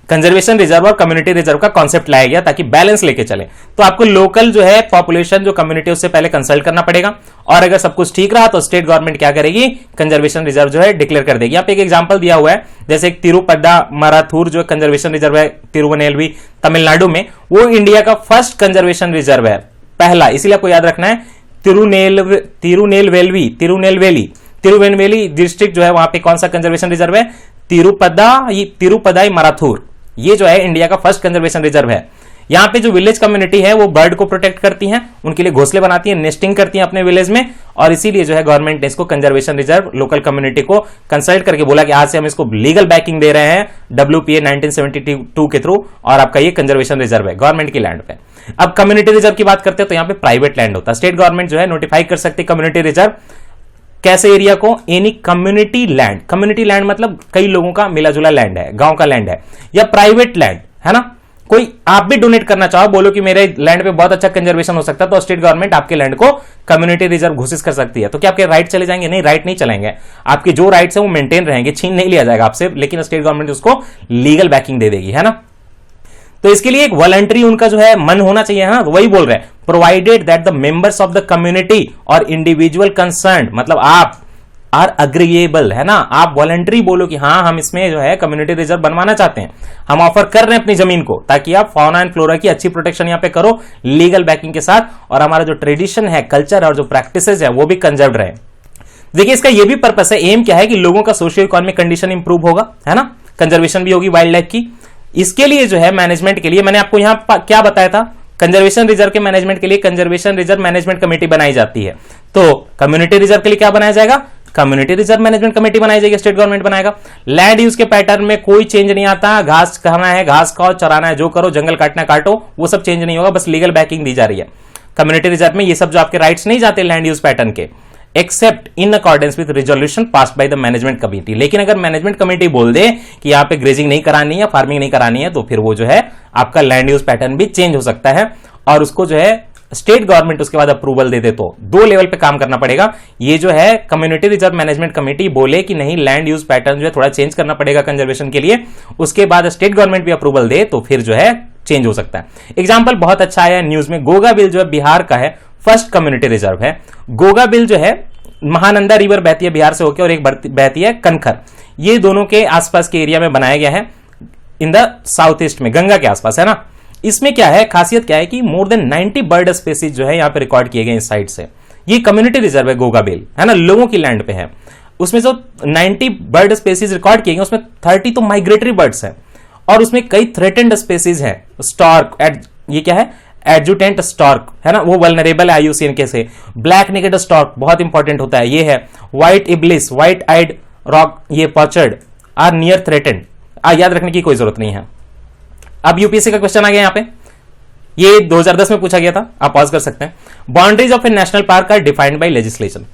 कंजर्वेशन रिजर्व और कम्युनिटी रिजर्व का कॉन्सेप्ट लाया गया ताकि बैलेंस लेके चले। तो आपको लोकल जो है पॉपुलेशन जो कम्युनिटी उससे पहले कंसल्ट करना पड़ेगा, और अगर सब कुछ ठीक रहा तो स्टेट गवर्नमेंट क्या करेगी? कंजर्वेशन रिजर्व जो है डिक्लेयर कर देगी। यहाँ पे एक एग्जांपल दिया हुआ है, जैसे एक तिरुपदा मराथूर जो कंजर्वेशन रिजर्व है तिरुवनेलवी तमिलनाडु में, वो इंडिया का फर्स्ट कंजर्वेशन रिजर्व है, पहला, इसीलिए आपको याद रखना है तिरुनेलवेली डिस्ट्रिक्ट जो है वहां पे कौन सा कंजर्वेशन रिजर्व है? तिरुपदाई मराथूर, ये जो है इंडिया का फर्स्ट कंजर्वेशन रिजर्व है। यहां पे जो विलेज कम्युनिटी है वो बर्ड को प्रोटेक्ट करती हैं, उनके लिए घोंसले बनाती हैं, नेस्टिंग करती हैं अपने विलेज में, और इसीलिए जो है गवर्नमेंट ने इसको कंजर्वेशन रिजर्व लोकल कम्युनिटी को कंसल्ट करके बोला कि आज से हम इसको लीगल बैकिंग दे रहे हैं WPA 1972 के थ्रू, और आपका ये कंजर्वेशन रिजर्व है गवर्नमेंट की लैंड पे। अब कम्युनिटी रिजर्व की बात करते हैं तो यहाँ पे प्राइवेट लैंड होता है, स्टेट गवर्नमेंट जो है नोटिफाई कर सकती है कम्युनिटी रिजर्व कैसे एरिया को? Any community land. Community land मतलब कई लोगों का मिला जुला लैंड है, गांव का लैंड है, या प्राइवेट लैंड, है ना, कोई आप भी डोनेट करना चाहो, बोलो कि मेरे लैंड पे बहुत अच्छा कंजर्वेशन हो सकता है, तो स्टेट गवर्नमेंट आपके लैंड को कम्युनिटी रिजर्व घोषित कर सकती है। तो क्या आपके राइट चले जाएंगे? नहीं, राइट नहीं चलेंगे, आपके जो राइट्स है वो मेंटेन रहेंगे, छीन नहीं लिया जाएगा आपसे, लेकिन स्टेट गवर्नमेंट उसको लीगल बैकिंग दे देगी, है ना। तो इसके लिए एक वॉलंटरी उनका जो है मन होना चाहिए, हाँ, वही बोल रहे हैं, provided that the members of the community और इंडिविजुअल कंसर्न, मतलब आप आर अग्रीएबल, है ना, आप वॉलंटरी बोलो कि हाँ हम इसमें जो है कम्युनिटी रिजर्व बनवाना चाहते हैं, हम ऑफर कर रहे हैं अपनी जमीन को, ताकि आप फौना एंड फ्लोरा की अच्छी प्रोटेक्शन यहाँ पे करो लीगल बैकिंग के साथ, और हमारा जो ट्रेडिशन है, कल्चर और जो प्रैक्टिसेस है वो भी कंजर्व्ड रहे। देखिए इसका ये भी पर्पस है, एम क्या है कि लोगों का सोशियो इकोनॉमिक कंडीशन इंप्रूव होगा, है ना, कंजर्वेशन भी होगी वाइल्ड लाइफ की। इसके लिए जो है मैनेजमेंट के लिए मैंने आपको यहां क्या बताया था, कंजर्वेशन रिजर्व के मैनेजमेंट के लिए कंजर्वेशन रिजर्व मैनेजमेंट कमेटी बनाई जाती है। तो कम्युनिटी रिजर्व के लिए क्या बनाया जाएगा? कम्युनिटी रिजर्व मैनेजमेंट कमेटी बनाई जाएगी, स्टेट गवर्नमेंट बनाएगा। लैंड यूज के पैटर्न में कोई चेंज नहीं आता, घास खाना है घास खाओ, चराना है जो करो, जंगल काटना है काटो, वो सब चेंज नहीं होगा, बस लीगल बैकिंग दी जा रही है। कम्युनिटी रिजर्व में ये सब जो आपके राइट्स नहीं जाते लैंड यूज पैटर्न के, accept in accordance with resolution passed by the management committee. लेकिन अगर मैनेजमेंट कमेटी बोल दे कि यहाँ पे ग्रेजिंग नहीं करानी है, फार्मिंग नहीं करानी है, तो फिर वो जो है आपका लैंड यूज पैटर्न भी चेंज हो सकता है, और उसको जो है स्टेट गवर्नमेंट उसके बाद अप्रूवल दे दे। तो दो लेवल पे काम करना पड़ेगा। ये जो है कम्युनिटी रिजर्व मैनेजमेंट कमेटी बोले कि नहीं लैंड यूज पैटर्न जो है थोड़ा चेंज करना पड़ेगा कंजर्वेशन के लिए, उसके बाद स्टेट गवर्नमेंट भी अप्रूवल दे तो फिर जो है चेंज हो सकता है। एग्जाम्पल बहुत अच्छा आया न्यूज में, गोगा बिल जो है बिहार का है, फर्स्ट कम्युनिटी रिजर्व है। गोगा बिल जो है महानंदा रिवर बहती है बिहार से होकर, और एक बहती है कनखर, ये दोनों के आसपास के एरिया में बनाया गया है, इन द साउथ ईस्ट में, गंगा के आसपास है ना। इसमें क्या है, खासियत क्या है कि मोर देन 90 बर्ड स्पीसीज जो है यहाँ पे रिकॉर्ड किए गए इस साइड से। ये कम्युनिटी रिजर्व है गोगा बिल, है ना, लोगों की लैंड पे है। उसमें जो 90 बर्ड स्पीसीज रिकॉर्ड किए गए उसमें 30 तो माइग्रेटरी बर्ड्स हैं, और उसमें कई थ्रेटेंड स्पीसीज हैं। स्टॉर्क, ये क्या है, एडजुटेंट स्टॉर्क है ना, वो वल्नरेबल है IUCN के से। ब्लैक नेकेड स्टॉर्क बहुत इंपॉर्टेंट होता है, ये है। व्हाइट इब्लिस, व्हाइट आइड रॉक, ये पर्चर्ड आर नियर थ्रेटेंड। याद रखने की कोई जरूरत नहीं है। अब यूपीएससी का क्वेश्चन आ गया यहाँ पे, ये 2010 में पूछा गया था, आप पॉज कर सकते हैं। Boundaries of a national park are defined by legislation.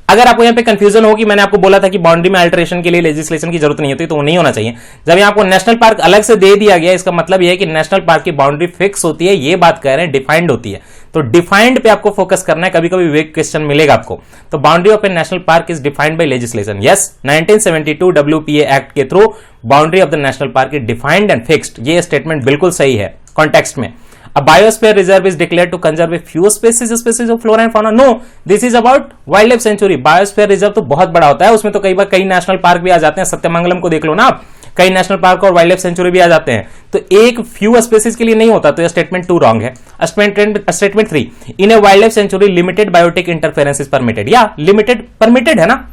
अगर आपको यहाँ पे कंफ्यूजन होगी, मैंने आपको बोला था कि बाउंड्री में अल्टरेशन के लिए लेजिस्लेशन की जरूरत नहीं होती, तो वो नहीं होना चाहिए। जब यहाँ आपको नेशनल पार्क अलग से दे दिया गया, इसका मतलब यह है कि नेशनल पार्क की बाउंड्री फिक्स होती है, ये बात कह रहे हैं, डिफाइंड होती है। तो डिफाइंड पे आपको फोकस करना है, कभी कभी वीक क्वेश्चन मिलेगा आपको। तो boundary of a national park is defined by legislation. Yes, 1972 WPA act के through boundary of the national park is defined and fixed. ये स्टेटमेंट बिल्कुल सही है कॉन्टेक्स्ट में। A biosphere reserve is declared to conserve a few species of flora and fauna. No, this is about wildlife sanctuary. Biosphere reserve तो बहुत बड़ा होता है, उसमें तो कई बार कई नेशनल पार्क भी आ जाते हैं। सत्यमंगलम को देख लो ना आप, कई नेशनल पार्क और वाइल्ड लाइफ सेंचुरी भी आ जाते हैं। तो एक फ्यू स्पीसीज के लिए नहीं होता, तो यह स्टेटमेंट 2 रॉन्ग है। Statement 3, in a wildlife sanctuary limited biotic interference is permitted. या लिमिटेड परमिटेड है ना,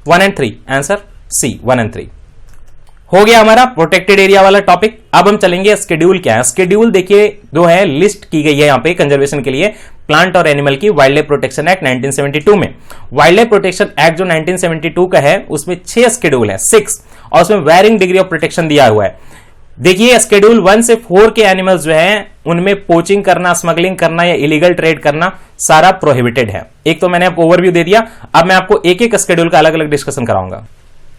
1 and 3 आंसर सी, 1 and 3 हो गया हमारा प्रोटेक्टेड एरिया वाला टॉपिक। अब हम चलेंगे स्केड्यूल क्या है। स्केड्यूल देखिए जो है लिस्ट की गई है यहाँ पे कंजर्वेशन के लिए, प्लांट और एनिमल की वाइल्ड लाइफ प्रोटेक्शन एक्ट 1972 में। वाइल्ड लाइफ प्रोटेक्शन एक्ट जो 1972 का है उसमें 6 स्केड्यूल है, 6, और उसमें वेरिंग डिग्री ऑफ प्रोटेक्शन दिया हुआ है। देखिए स्केड्यूल 1 से 4 के एनिमल्स जो है उनमें पोचिंग करना, स्मगलिंग करना या इलीगल ट्रेड करना सारा प्रोहिबिटेड है। एक तो मैंने आपको ओवरव्यू दे दिया, अब मैं आपको एक एक स्केड्यूल का अलग अलग डिस्कशन कराऊंगा।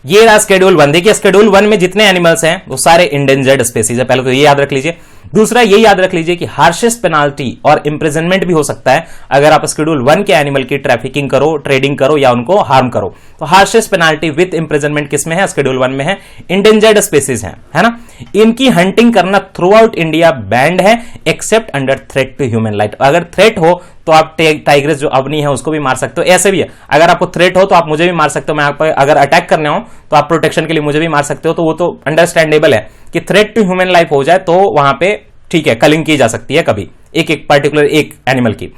ये रहा स्केड्यूल 1। देखिए स्केड्यूल 1 में जितने एनिमल्स हैं वो सारे इंडेंजर्ड स्पीसीज है, पहले तो ये याद रख लीजिए। दूसरा ये याद रख लीजिए कि हार्शेस्ट पेनाल्टी और इंप्रिजनमेंट भी हो सकता है अगर आप शेड्यूल 1 के एनिमल की ट्रैफिकिंग करो, ट्रेडिंग करो या उनको हार्म करो। तो हार्शेस्ट पेनाल्टी विद इंप्रिजनमेंट किस में है? शेड्यूल 1 में है। इंडेंजर्ड स्पीसीज है ना। इनकी हंटिंग करना थ्रू आउट इंडिया बैंड है except under threat to human life. अगर थ्रेट हो तो आप टाइग्रेस जो अवनी है उसको भी मार सकते हो। ऐसे भी है, अगर आपको थ्रेट हो तो आप मुझे भी मार सकते हो। मैं आप अगर अटैक करने हो तो आप प्रोटेक्शन के लिए मुझे भी मार सकते हो। तो वो तो अंडरस्टैंडेबल है कि थ्रेट टू ह्यूमन लाइफ हो जाए तो वहां पे ठीक है कलिंग की जा सकती है कभी एक एक पर्टिकुलर एक एनिमल की।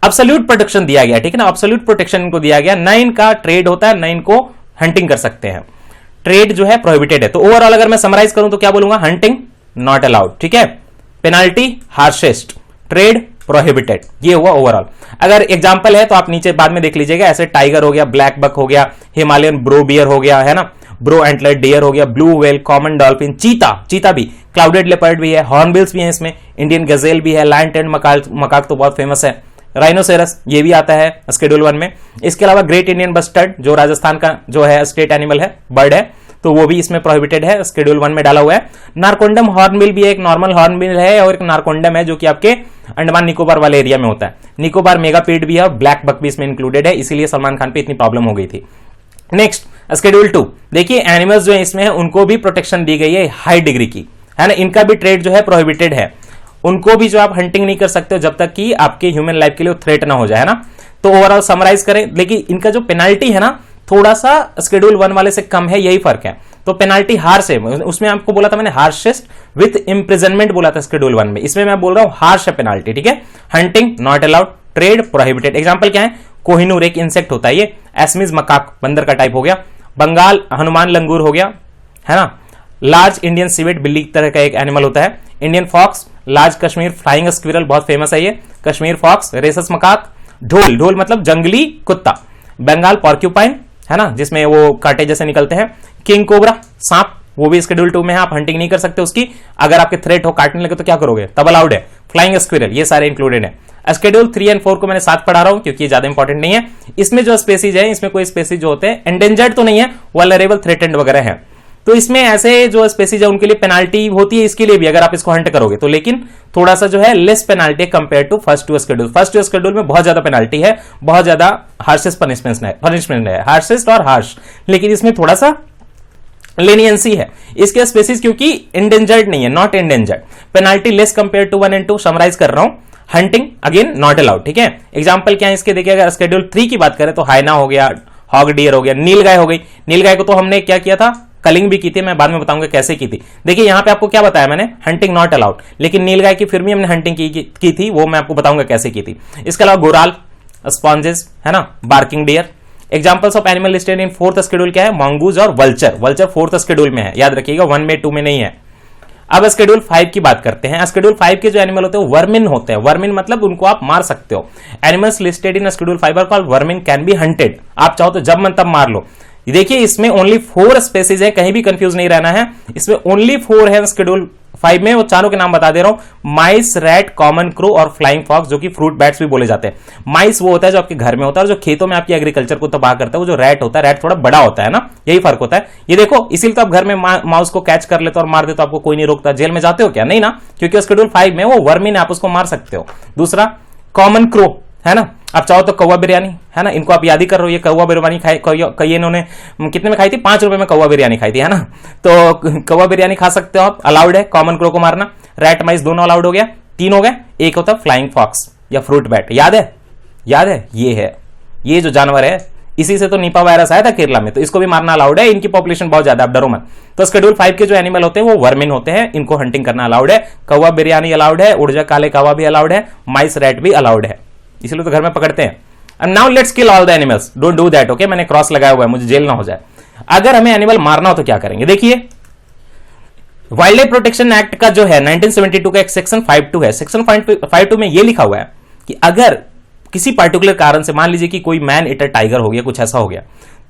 अब्सोल्यूट प्रोटेक्शन दिया गया, ठीक है ना। अब्सोल्यूट प्रोटेक्शन इनको दिया गया, ना इनका ट्रेड होता है ना इनको हंटिंग कर सकते हैं। ट्रेड जो है प्रोहिबिटेड है। तो ओवरऑल अगर मैं समराइज करूं तो क्या बोलूंगा? हंटिंग नॉट अलाउड, ठीक है। पेनाल्टी हार्शेस्ट, ट्रेड प्रोहिबिटेड, ये हुआ ओवरऑल। अगर एग्जांपल है तो आप नीचे बाद में देख लीजिएगा, ऐसे टाइगर हो गया, ब्लैक बक हो गया, हिमालयन ब्रो बियर हो गया, है ना, ब्रो एंटलर डियर हो गया, ब्लू वेल, कॉमन डॉल्फिन, चीता भी, क्लाउडेड लेपर्ड भी है, हॉर्नबिल्स भी है इसमें, इंडियन गजेल भी है, लायन टेंड मकाक तो बहुत फेमस है, राइनोसेरस ये भी आता है शेड्यूल 1 में। इसके अलावा ग्रेट इंडियन बस्टर्ड जो राजस्थान का जो है स्टेट एनिमल है, बर्ड है, तो वो भी इसमें प्रोहिबिटेड है, शेड्यूल 1 में डाला हुआ है। नारकोंडम हॉर्नबिल भी एक नॉर्मल हॉर्नबिल है और एक नारकोंडम है जो कि आपके अंडमान निकोबार वाले एरिया में होता है। निकोबार मेगापीड भी है, ब्लैक बक भी इसमें इंक्लूडेड है, इसीलिए सलमान खान पे इतनी प्रॉब्लम हो गई थी। नेक्स्ट शेड्यूल 2, देखिए एनिमल्स जो है इसमें है उनको भी प्रोटेक्शन दी गई है हाई डिग्री की, है ना। इनका भी ट्रेड जो है प्रोहिबिटेड है, उनको भी जो आप हंटिंग नहीं कर सकते हो जब तक कि आपके ह्यूमन लाइफ के लिए थ्रेट ना हो जाए, है ना। तो ओवरऑल समराइज करें, लेकिन इनका जो पेनाल्टी है ना थोड़ा सा शेड्यूल 1 वाले से कम है, यही फर्क है। तो पेनाल्टी हार्श है, उसमें आपको बोला था मैंने हार्शेस्ट विथ इंप्रिजनमेंट बोला था शेड्यूल 1 में, इसमें मैं बोल रहा हूं हार्श है पेनाल्टी, ठीक है। Hunting not allowed, trade prohibited. Example क्या है? कोहिनूर एक इंसेक्ट होता है, ये एस्मिस मकाक बंदर का टाइप हो गया, बंगाल हनुमान लंगूर हो गया, है ना। लार्ज इंडियन सिवेट बिल्ली की तरह का एक एनिमल होता है। Indian fox, large Kashmir flying squirrel बहुत फेमस है ये, कश्मीर फॉक्स, रेसस मकाक, ढोल मतलब जंगली कुत्ता, बंगाल पॉर्क्यूपाइन, है ना, जिसमें वो कांटे जैसे निकलते हैं। किंग कोबरा सांप, वो भी शेड्यूल 2 में है, आप हंटिंग नहीं कर सकते उसकी। अगर आपके थ्रेट हो काटने लगे तो क्या करोगे, तब अलाउड है। फ्लाइंग स्क्विरल, ये सारे इंक्लूडेड है। शेड्यूल 3 और 4 को मैंने साथ पढ़ा रहा हूं क्योंकि ये ज्यादा इंपॉर्टेंट नहीं है। इसमें जो स्पेसीज है, इसमें कोई स्पेसीज जो होते हैं एंडेंजर्ड तो नहीं है, वल्नरेबल, थ्रेटेंड वगैरह है। तो इसमें ऐसे जो स्पेसीज है उनके लिए पेनाल्टी होती है, इसके लिए भी अगर आप इसको हंट करोगे तो, लेकिन थोड़ा सा जो है less penalty compare to first 2 schedule. First 2 schedule में बहुत ज्यादा पेनाल्टी है, बहुत ज्यादा हार्शेस्ट पनिशमेंट है, हार्शेस्ट और हार्श, लेकिन इसमें थोड़ा सा लेनियंसी है। इसके स्पेसीज क्योंकि एंडेंजर्ड नहीं है, not endangered, penalty less compare to 1 and 2। Summarise कर रहा हूं, हंटिंग अगेन नॉट अलाउड, ठीक है। एग्जांपल क्या है इसके, देखिए अगर शेड्यूल 3 की बात करें तो हाइना हो गया, हॉग डियर हो गया, नीलगाय हो गई। नीलगाय को तो हमने क्या किया था, कलिंग भी की थी, मैं बाद में बताऊंगा कैसे की थी। देखिए यहां पे आपको क्या बताया मैंने, हंटिंग नॉट अलाउड, लेकिन नीलगाय की फिर भी हमने हंटिंग की थी, वो मैं आपको बताऊंगा कैसे की थी। इसके अलावा गोराल, स्पॉन्जेस, है ना, barking deer. Examples of animal listed in 4th schedule क्या है, मंगूज और वल्चर। वल्चर 4th शेड्यूल में है, याद रखिएगा, 1 में 2 में नहीं है। अब शेड्यूल 5 की बात करते हैं। शेड्यूल 5 के जो एनिमल होते हैं वर्मिन होते हैं। वर्मिन मतलब उनको आप मार सकते हो। Animals listed in schedule 5 are called vermin, can be hunted. आप चाहो तो जब मन तब मार लो। देखिए इसमें ओनली 4 स्पेसीज है, कहीं भी कंफ्यूज नहीं रहना है। इसमें ओनली 4 है शेड्यूल 5 में, वो चारों के नाम बता दे रहा हूं, माइस, रैट, कॉमन क्रो और फ्लाइंग फॉक्स, जो कि फ्रूट बैट्स भी बोले जाते हैं। माइस वो होता है जो आपके घर में होता है और जो खेतों में आपकी एग्रीकल्चर को तबाह करता है। वो जो रैट होता है, रैट थोड़ा बड़ा होता है ना, यही फर्क होता है। ये देखो, इसीलिए तो आप घर में माउस को कैच कर लेते हो और मार देते हो, आपको कोई नहीं रोकता। जेल में जाते हो क्या, नहीं ना, क्योंकि शेड्यूल 5 में वो वर्मिन, आप उसको मार सकते हो। दूसरा कॉमन क्रो, है ना, आप चाहो तो कौवा बिरयानी, है ना, इनको आप याद ही कर रहे हो, ये कौवा बिरयानी खाई, इन्होंने कितने में खाई थी, 5 रुपए में कौवा बिरयानी खाई थी, है ना। तो कौवा बिरयानी खा सकते हो आप, अलाउड है कॉमन क्रो को मारना। रैट, माइस दोनों अलाउड हो गया, 3 हो गए। एक होता है फ्लाइंग फॉक्स या फ्रूट बैट, याद है, याद है, ये है, ये जो जानवर है, इसी से तो निपा वायरस आया था केरला में, तो इसको भी मारना अलाउड है। इनकी पॉपुलेशन बहुत ज्यादा, आप डरो मत। तो शेड्यूल 5 के जो एनिमल होते हैं वो वर्मिन होते हैं, इनको हंटिंग करना अलाउड है। कौवा बिरयानी अलाउड है, उड़जा काले कौवा भी अलाउड है, माइस, रैट भी अलाउड है, इसलिए तो घर में पकड़ते हैं। And now let's kill all the animals. Don't do that, okay? मैंने क्रॉस लगाया हुआ है, मुझे जेल ना हो जाए। अगर हमें एनिमल मारना हो तो क्या करेंगे, देखिए वाइल्ड लाइफ प्रोटेक्शन एक्ट का जो है 1972 का एक सेक्शन 52 है। सेक्शन 52 में यह लिखा हुआ है कि अगर किसी पर्टिकुलर कारण से, मान लीजिए कि कोई मैन ईटर टाइगर हो गया, कुछ ऐसा हो गया,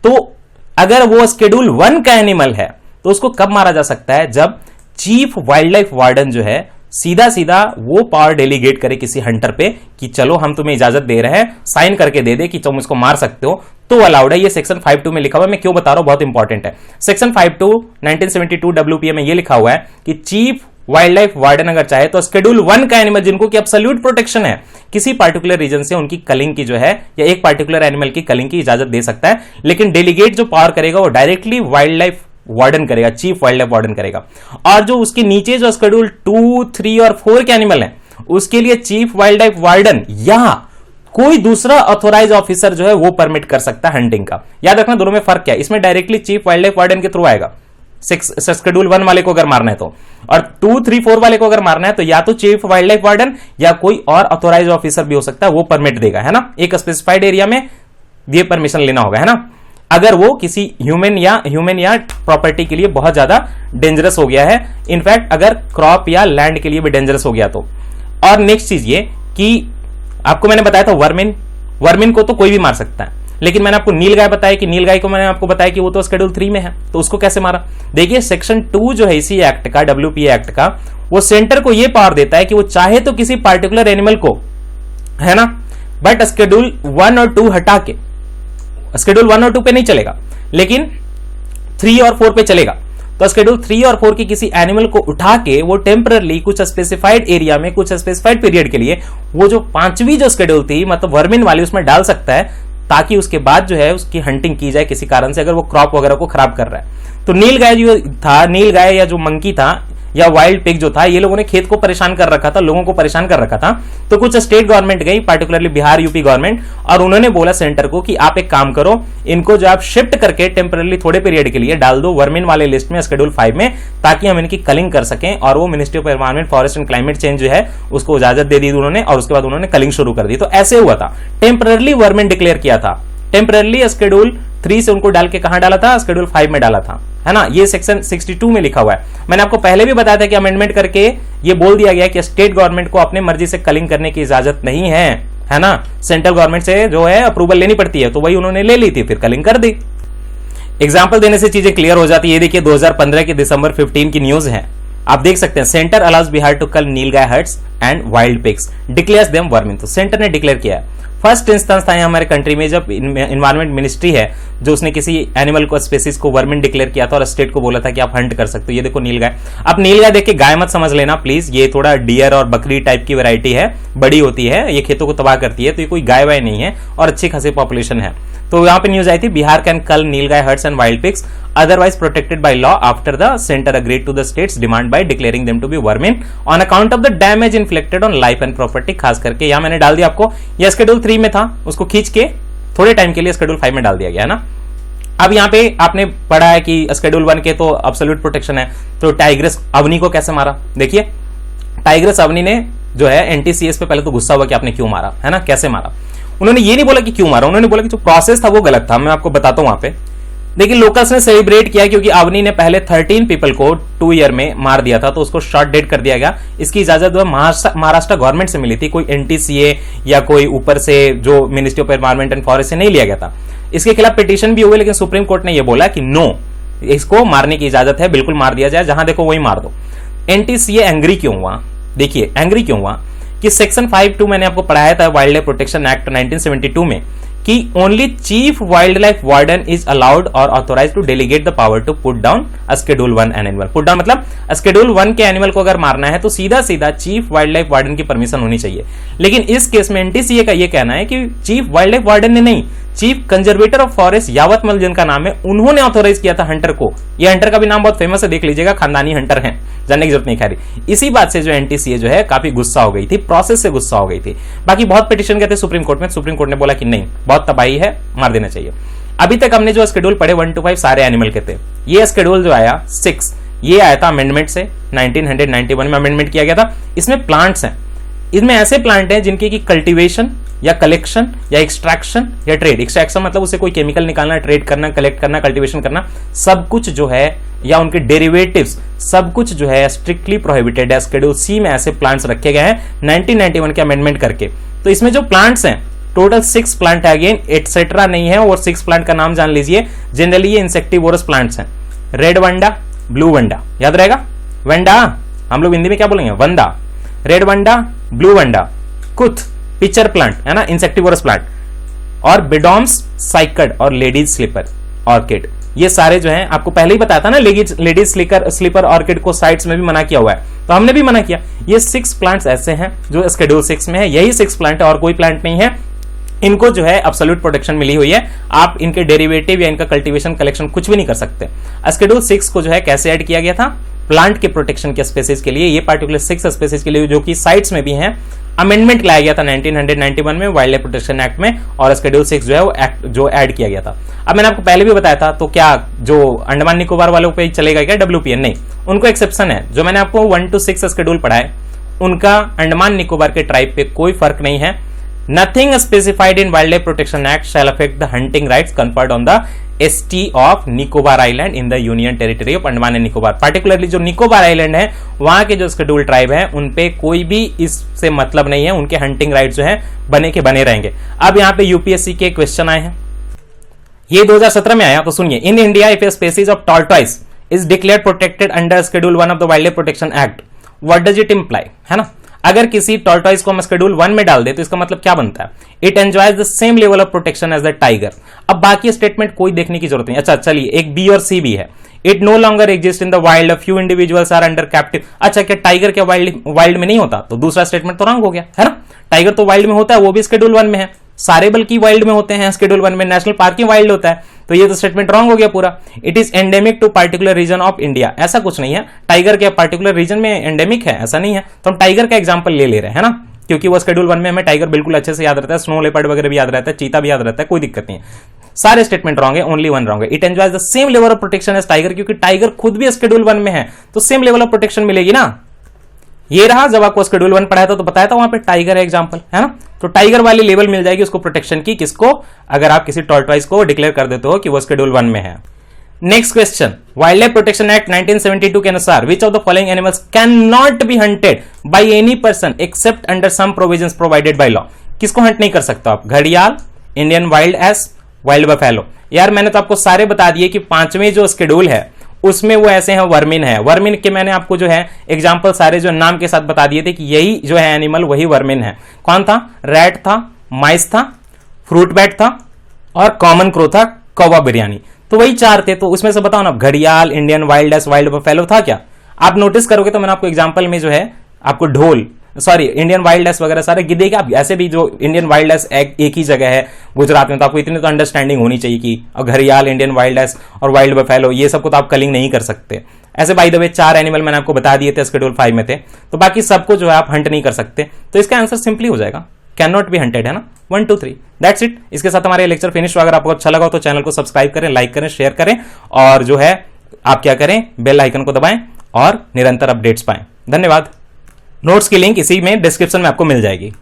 तो अगर वो शेड्यूल 1 का एनिमल है तो उसको कब मारा जा सकता है, जब चीफ वाइल्ड लाइफ वार्डन जो है सीधा सीधा वो पावर डेलीगेट करे किसी हंटर पे कि चलो हम तुम्हें इजाजत दे रहे हैं, साइन करके दे दे कि तुम इसको मार सकते हो, तो अलाउड है। ये सेक्शन 52 में लिखा हुआ है, मैं क्यों बता रहा हूं, बहुत इंपॉर्टेंट है। सेक्शन 52 1972 WPA में ये लिखा हुआ है कि चीफ वाइल्ड लाइफ वार्डन अगर चाहे तो शेड्यूल 1 का एनिमल जिनको की एब्सोल्यूट प्रोटेक्शन है, किसी पार्टिकुलर रीजन से उनकी कलिंग की जो है, या एक पार्टिकुलर एनिमल की कलिंग की इजाजत दे सकता है, लेकिन डेलीगेट जो पावर करेगा वो डायरेक्टली वाइल्ड लाइफ वार्डन करेगा, चीफ वाइल्ड लाइफ वार्डन करेगा। और जो उसके नीचे जो शेड्यूल 2, 3 और 4 के एनिमल हैं, उसके लिए चीफ वाइल्ड लाइफ वार्डन या कोई दूसरा ऑथोराइज ऑफिसर जो है वो परमिट कर सकता है हंटिंग का। याद रखना दोनों में फर्क क्या है, इसमें directly chief wildlife warden के थ्रू आएगा शेड्यूल 1 वाले को अगर मारना है तो, और 2, 3, 4 वाले को अगर मारना है तो या तो चीफ वाइल्ड लाइफ वार्डन या कोई और ऑथोराइज ऑफिसर भी हो सकता है, वो परमिट देगा, है ना। एक स्पेसिफाइड एरिया में ये परमिशन लेना होगा, है ना, अगर वो किसी ह्यूमन या प्रॉपर्टी के लिए बहुत ज्यादा डेंजरस हो गया है, इनफैक्ट अगर क्रॉप या लैंड के लिए भी डेंजरस हो गया तो। और नेक्स्ट चीज ये कि आपको मैंने बताया था वर्मिन को तो कोई भी मार सकता है, लेकिन मैंने आपको नीलगाय बताया कि नीलगाय को मैंने आपको बताया कि वो तो शेड्यूल 3 में है, तो उसको कैसे मारा। देखिए सेक्शन 2 जो है इसी एक्ट का, WPA एक्ट का, वो सेंटर को ये पावर देता है कि वो चाहे तो किसी पार्टिकुलर एनिमल को, है ना, बट शेड्यूल 1 और 2 हटा के, शेड्यूल 1 और 2 पे नहीं चलेगा लेकिन 3 और 4 पे चलेगा। तो शेड्यूल 3 और 4 की किसी एनिमल को उठा के वो टेम्पररी कुछ स्पेसिफाइड एरिया में कुछ स्पेसिफाइड पीरियड के लिए वो जो 5वीं जो शेड्यूल थी, मतलब वर्मिन वाली, उसमें डाल सकता है, ताकि उसके बाद जो है उसकी हंटिंग की जाए किसी कारण से, अगर वो क्रॉप वगैरह को खराब कर रहा है। तो नीलगाय जो था, नीलगाय या जो मंकी था या वाइल्ड पिग जो था, ये लोगों ने खेत को परेशान कर रखा था, लोगों को परेशान कर रखा था। तो कुछ स्टेट गवर्नमेंट गई, पार्टिकुलरली बिहार, यूपी गवर्नमेंट, और उन्होंने बोला सेंटर को कि आप एक काम करो, इनको जो आप शिफ्ट करके टेम्पररी थोड़े पीरियड के लिए डाल दो वर्मिन वाले लिस्ट में, शेड्यूल 5 में, ताकि हम इनकी कलिंग कर सकें। और वो ministry of environment, forest and climate change जो है उसको इजाजत दे दी उन्होंने, और उसके बाद उन्होंने कलिंग शुरू कर दी। तो ऐसे हुआ था, टेम्पररी वर्मिन डिक्लेयर किया था, टेम्पररी शेड्यूल 3 से उनको डाल के कहां डाला था, शेड्यूल 5 में डाला था, है ना। ये सेक्शन 62 में लिखा हुआ है। मैंने आपको पहले भी बताया था कि अमेंडमेंट करके ये बोल दिया गया कि स्टेट गवर्नमेंट को अपने मर्जी से कलिंग करने की इजाजत नहीं है, है ना। सेंट्रल गवर्नमेंट से जो है अप्रूवल लेनी पड़ती है, तो वही उन्होंने ले ली थी, फिर कलिंग कर दी। एग्जाम्पल देने से चीजें क्लियर हो जाती है। ये देखिए 2015 के दिसंबर 15 की न्यूज है, आप देख सकते हैं centre allows Bihar to cull nilgai herds and wild pigs, declares them vermin. तो सेंटर ने डिक्लेयर किया है। फर्स्ट इंस्टेंस था हमारे कंट्री में जब इन्वायरमेंट मिनिस्ट्री है जो उसने किसी एनिमल को स्पेसिस को वर्मिन डिक्लेयर किया था और स्टेट को बोला था कि आप हंट कर सकते हो। ये देखो नीलगाय। अब नीलगाय देख के गाय मत समझ लेना प्लीज, ये थोड़ा डियर और बकरी टाइप की वैरायटी है, बड़ी होती है, ये खेतों को तबाह करती है, तो ये कोई गाय वाय नहीं है और अच्छी खासी पॉपुलेशन है। तो यहाँ पे न्यूज आई थी Bihar can cull nilgai herds and wild pigs otherwise protected by law after the center agreed to the state's demand by declaring them to be vermin on account of the damage inflicted on life and property। खास करके यहाँ मैंने डाल दिया आपको, यह schedule 3 में था, उसको खींच के थोड़े टाइम के लिए शेड्यूल 5 में डाल दिया गया है ना। अब यहाँ पे आपने पढ़ा है कि शेड्यूल 1 के तो एब्सोल्यूट प्रोटेक्शन है, तो टाइग्रेस अवनी को कैसे मारा। देखिए टाइग्रेस अवनी ने जो है एनटीसीएस पे पहले तो गुस्सा हुआ कि आपने क्यों मारा, है ना, कैसे मारा। उन्होंने ये नहीं बोला कि क्यों मारा, उन्होंने बोला कि जो प्रोसेस था वो गलत था। मैं आपको बताता हूं वहां पे। देखिए लोकल्स ने सेलिब्रेट किया क्योंकि अवनी ने पहले 13 पीपल को 2 ईयर में मार दिया था, तो उसको शॉर्ट डेट कर दिया गया। इसकी इजाजत महाराष्ट्र गवर्नमेंट से मिली थी, कोई एनटीसीए या कोई ऊपर से जो ministry of environment and forest से नहीं लिया गया था। इसके खिलाफ पिटीशन भी हुई, लेकिन सुप्रीम कोर्ट ने यह बोला कि नो, इसको मारने की इजाजत है, बिल्कुल मार दिया जाए, जहां देखो वही मार दो। एनटीसीए एंग्री क्यों हुआ, देखिए एंग्री क्यों हुआ कि सेक्शन 5(2) मैंने आपको पढ़ाया था वाइल्ड लाइफ प्रोटेक्शन एक्ट 1972 में कि only chief wildlife warden is allowed or authorise to delegate the power to put down schedule 1 animal. Put down मतलब शेड्यूल 1 के एनिमल को अगर मारना है तो सीधा सीधा चीफ वाइल्ड लाइफ वार्डन की परमिशन होनी चाहिए। लेकिन इस केस में एनटीसीए का यह कहना है कि चीफ वाइल्ड लाइफ वार्डन ने नहीं, chief conservator of forest Yavatmal जिनका नाम है, उन्होंने ऑथोराइज किया था हंटर को। यह हंटर का भी नाम बहुत फेमस है, देख लीजिएगा, खानदानी हंटर हैं, जानने की जरूरत नहीं खैर। इसी बात से जो एनटीसीए जो है काफी गुस्सा हो गई थी, प्रोसेस से गुस्सा हो गई थी। बाकी बहुत पिटीशन गए थे सुप्रीम कोर्ट में, सुप्रीम कोर्ट ने बोला कि नहीं, बहुत तबाही है, मार देना चाहिए। अभी तक हमने जो शेड्यूल पढ़े 1 to 5 सारे एनिमल के थे। ये शेड्यूल जो आया 6, ये आया था अमेंडमेंट से, 1991 में अमेंडमेंट किया गया था। इसमें प्लांट्स हैं, इनमें ऐसे प्लांट हैं जिनकी की कल्टीवेशन या कलेक्शन या एक्सट्रैक्शन या ट्रेड, एक्सट्रैक्शन मतलब उसे कोई केमिकल निकालना, ट्रेड करना, कलेक्ट करना, कल्टीवेशन करना, सब कुछ जो है या उनके डेरिवेटिव्स सब कुछ जो है स्ट्रिक्टली प्रोहिबिटेड है। शेड्यूल सी में ऐसे प्लांट्स रखे गए हैं 1991 के अमेंडमेंट करके। तो इसमें जो प्लांट्स हैं टोटल 6 प्लांट है, अगेन एटसेट्रा नहीं है, और 6 प्लांट का नाम जान लीजिए। जनरली ये इंसेक्टिवोरस प्लांट्स हैं। रेड वंडा, ब्लू वंडा, याद रहेगा, वंडा हम लोग हिंदी में क्या बोलेंगे, वंदा, रेड वंडा, ब्लू वंडा, कुथ पिक्चर प्लांट है ना, इंसेक्टिवोरस प्लांट, और बिडोम्स साइकड और लेडीज स्लीपर ऑर्किड। ये सारे जो हैं आपको पहले ही बताया था ना, लेडीज स्लीपर ऑर्किड को साइट्स में भी मना किया हुआ है, तो हमने भी मना किया। ये 6 प्लांट्स ऐसे हैं जो शेड्यूल 6 में है, यही 6 प्लांट है और कोई प्लांट नहीं है। इनको जो है एब्सोल्यूट प्रोटेक्शन मिली हुई है, आप इनके डेरिवेटिव या इनका कल्टीवेशन कलेक्शन कुछ भी नहीं कर सकते। शेड्यूल 6 को जो है कैसे ऐड किया गया था, प्लांट के प्रोटेक्शन के स्पेसीज के लिए, ये पार्टिकुलर 6 स्पेसीज के लिए जो कि साइट्स में भी हैं, अमेंडमेंट लाया गया था 1991 में वाइल्ड लाइफ प्रोटेक्शन एक्ट में, और शेड्यूल 6 जो है वो एक्ट जो ऐड किया गया था। अब मैंने आपको पहले भी बताया था, तो क्या जो अंडमान निकोबार वालों पे चलेगा क्या WPN? नहीं, उनको एक्सेप्शन है। जो मैंने आपको 1 to 6 शेड्यूल पढ़ाए, उनका अंडमान निकोबार के ट्राइब पे कोई फर्क नहीं है। Nothing specified in Wildlife Protection Act shall affect the hunting rights conferred on the ST of Nicobar Island in the Union Territory of Andaman and Nicobar। Particularly जो निकोबार आइलैंड है, वहां के जो शेड्यूल ट्राइब है, उनपे कोई भी इससे मतलब नहीं है, उनके हंटिंग राइट जो है बने के बने रहेंगे। अब यहाँ पे यूपीएससी के क्वेश्चन आए हैं, ये 2017 में आया, तो सुनिए। In India if a species of tortoise is declared protected under schedule 1 of the wild life protection act, what does it imply, है ना। अगर किसी टॉर्टॉइस को हम शेड्यूल 1 में डाल दे तो इसका मतलब क्या बनता है, it enjoys the same level of protection as the tiger. अब बाकी स्टेटमेंट कोई देखने की जरूरत नहीं। अच्छा चलिए, एक बी और सी भी है, it no longer exist in the wild, few individuals are under captive. अच्छा, क्या टाइगर क्या वाइल्ड में नहीं होता, तो दूसरा स्टेटमेंट तो रॉन्ग हो गया, है ना। टाइगर तो वाइल्ड में होता है, वो भी शेड्यूल 1 में है, सारे बल्कि वाइल्ड में होते हैं शेड्यूल 1 में, नेशनल पार्क ही वाइल्ड होता है, तो ये तो स्टेटमेंट रॉन्ग हो गया पूरा। It is endemic to particular region of India, ऐसा कुछ नहीं है, टाइगर के पार्टिकुलर रीजन में एंडेमिक है ऐसा नहीं है। तो हम टाइगर का एग्जांपल ले रहे हैं ना, क्योंकि वो शेड्यूल 1 में हमें टाइगर बिल्कुल अच्छे से याद रहता है, स्नो लेपर्ड वगैरह भी याद रहता है, चीता भी याद रहता है, कोई दिक्कत नहीं है। सारे स्टेटमेंट रॉन्ग है, ओनली 1 रॉन्ग है। It enjoys the same level of protection as tiger, क्योंकि टाइगर खुद भी शेड्यूल 1 में है, तो सेम लेवल ऑफ प्रोटेक्शन मिलेगी ना। ये रहा, जब आपको शेड्यूल 1 पढ़ाया था तो बताया था वहां पे टाइगर है एग्जांपल, है ना। तो टाइगर वाली लेवल मिल जाएगी उसको प्रोटेक्शन की, किसको, अगर आप किसी टॉर्टॉइस को डिक्लेयर कर देते हो कि वो शेड्यूल 1 में है। Next question, wildlife protection act 1972 के अनुसार which of the following animals can not be hunted by any person except under some provisions provided by law. किसको हंट नहीं कर सकते आप, घड़ियाल, Indian wild ass, wild buffalo. यार मैंने तो आपको सारे बता दिए कि 5वें जो शेड्यूल है उसमें वो ऐसे हैं, वर्मिन है। वर्मिन के मैंने आपको जो है एग्जाम्पल सारे जो नाम के साथ बता दिए थे कि यही जो है एनिमल वही वर्मिन है। कौन था? रैट था, माइस था, फ्रूट बैट था और कॉमन क्रो था, कौवा बिरयानी। तो वही 4 थे। तो उसमें से बताओ ना, घड़ियाल, Indian wild ass, wild buffalo था क्या? आप नोटिस करोगे तो मैंने आपको एग्जाम्पल में जो है आपको ढोल, सॉरी इंडियन वाइल्ड एस वगैरह सारे गिद्धे का, ऐसे भी जो इंडियन वाइल्ड एस एक ही जगह है गुजरात में, तो आपको इतनी तो अंडरस्टैंडिंग होनी चाहिए कि घड़ियाल, इंडियन वाइल्ड एस और वाइल्ड बफेलो ये सबको तो आप कलिंग नहीं कर सकते। ऐसे बाय द वे 4 एनिमल मैंने आपको बता दिए थे, शेड्यूल 5 में थे। तो बाकी सबको जो है आप हंट नहीं कर सकते। तो इसका आंसर सिंपली हो जाएगा कैन नॉट बी हंटेड, है ना। 1 2 3 दैट्स इट। इसके साथ हमारे लेक्चर फिनिश हुआ। अगर आपको अच्छा लगा तो चैनल को सब्सक्राइब करें, लाइक करें, शेयर करें और जो है आप क्या करें, बेल आइकन को दबाएं और निरंतर अपडेट्स पाएं। धन्यवाद। नोट्स की लिंक इसी में डिस्क्रिप्शन में आपको मिल जाएगी।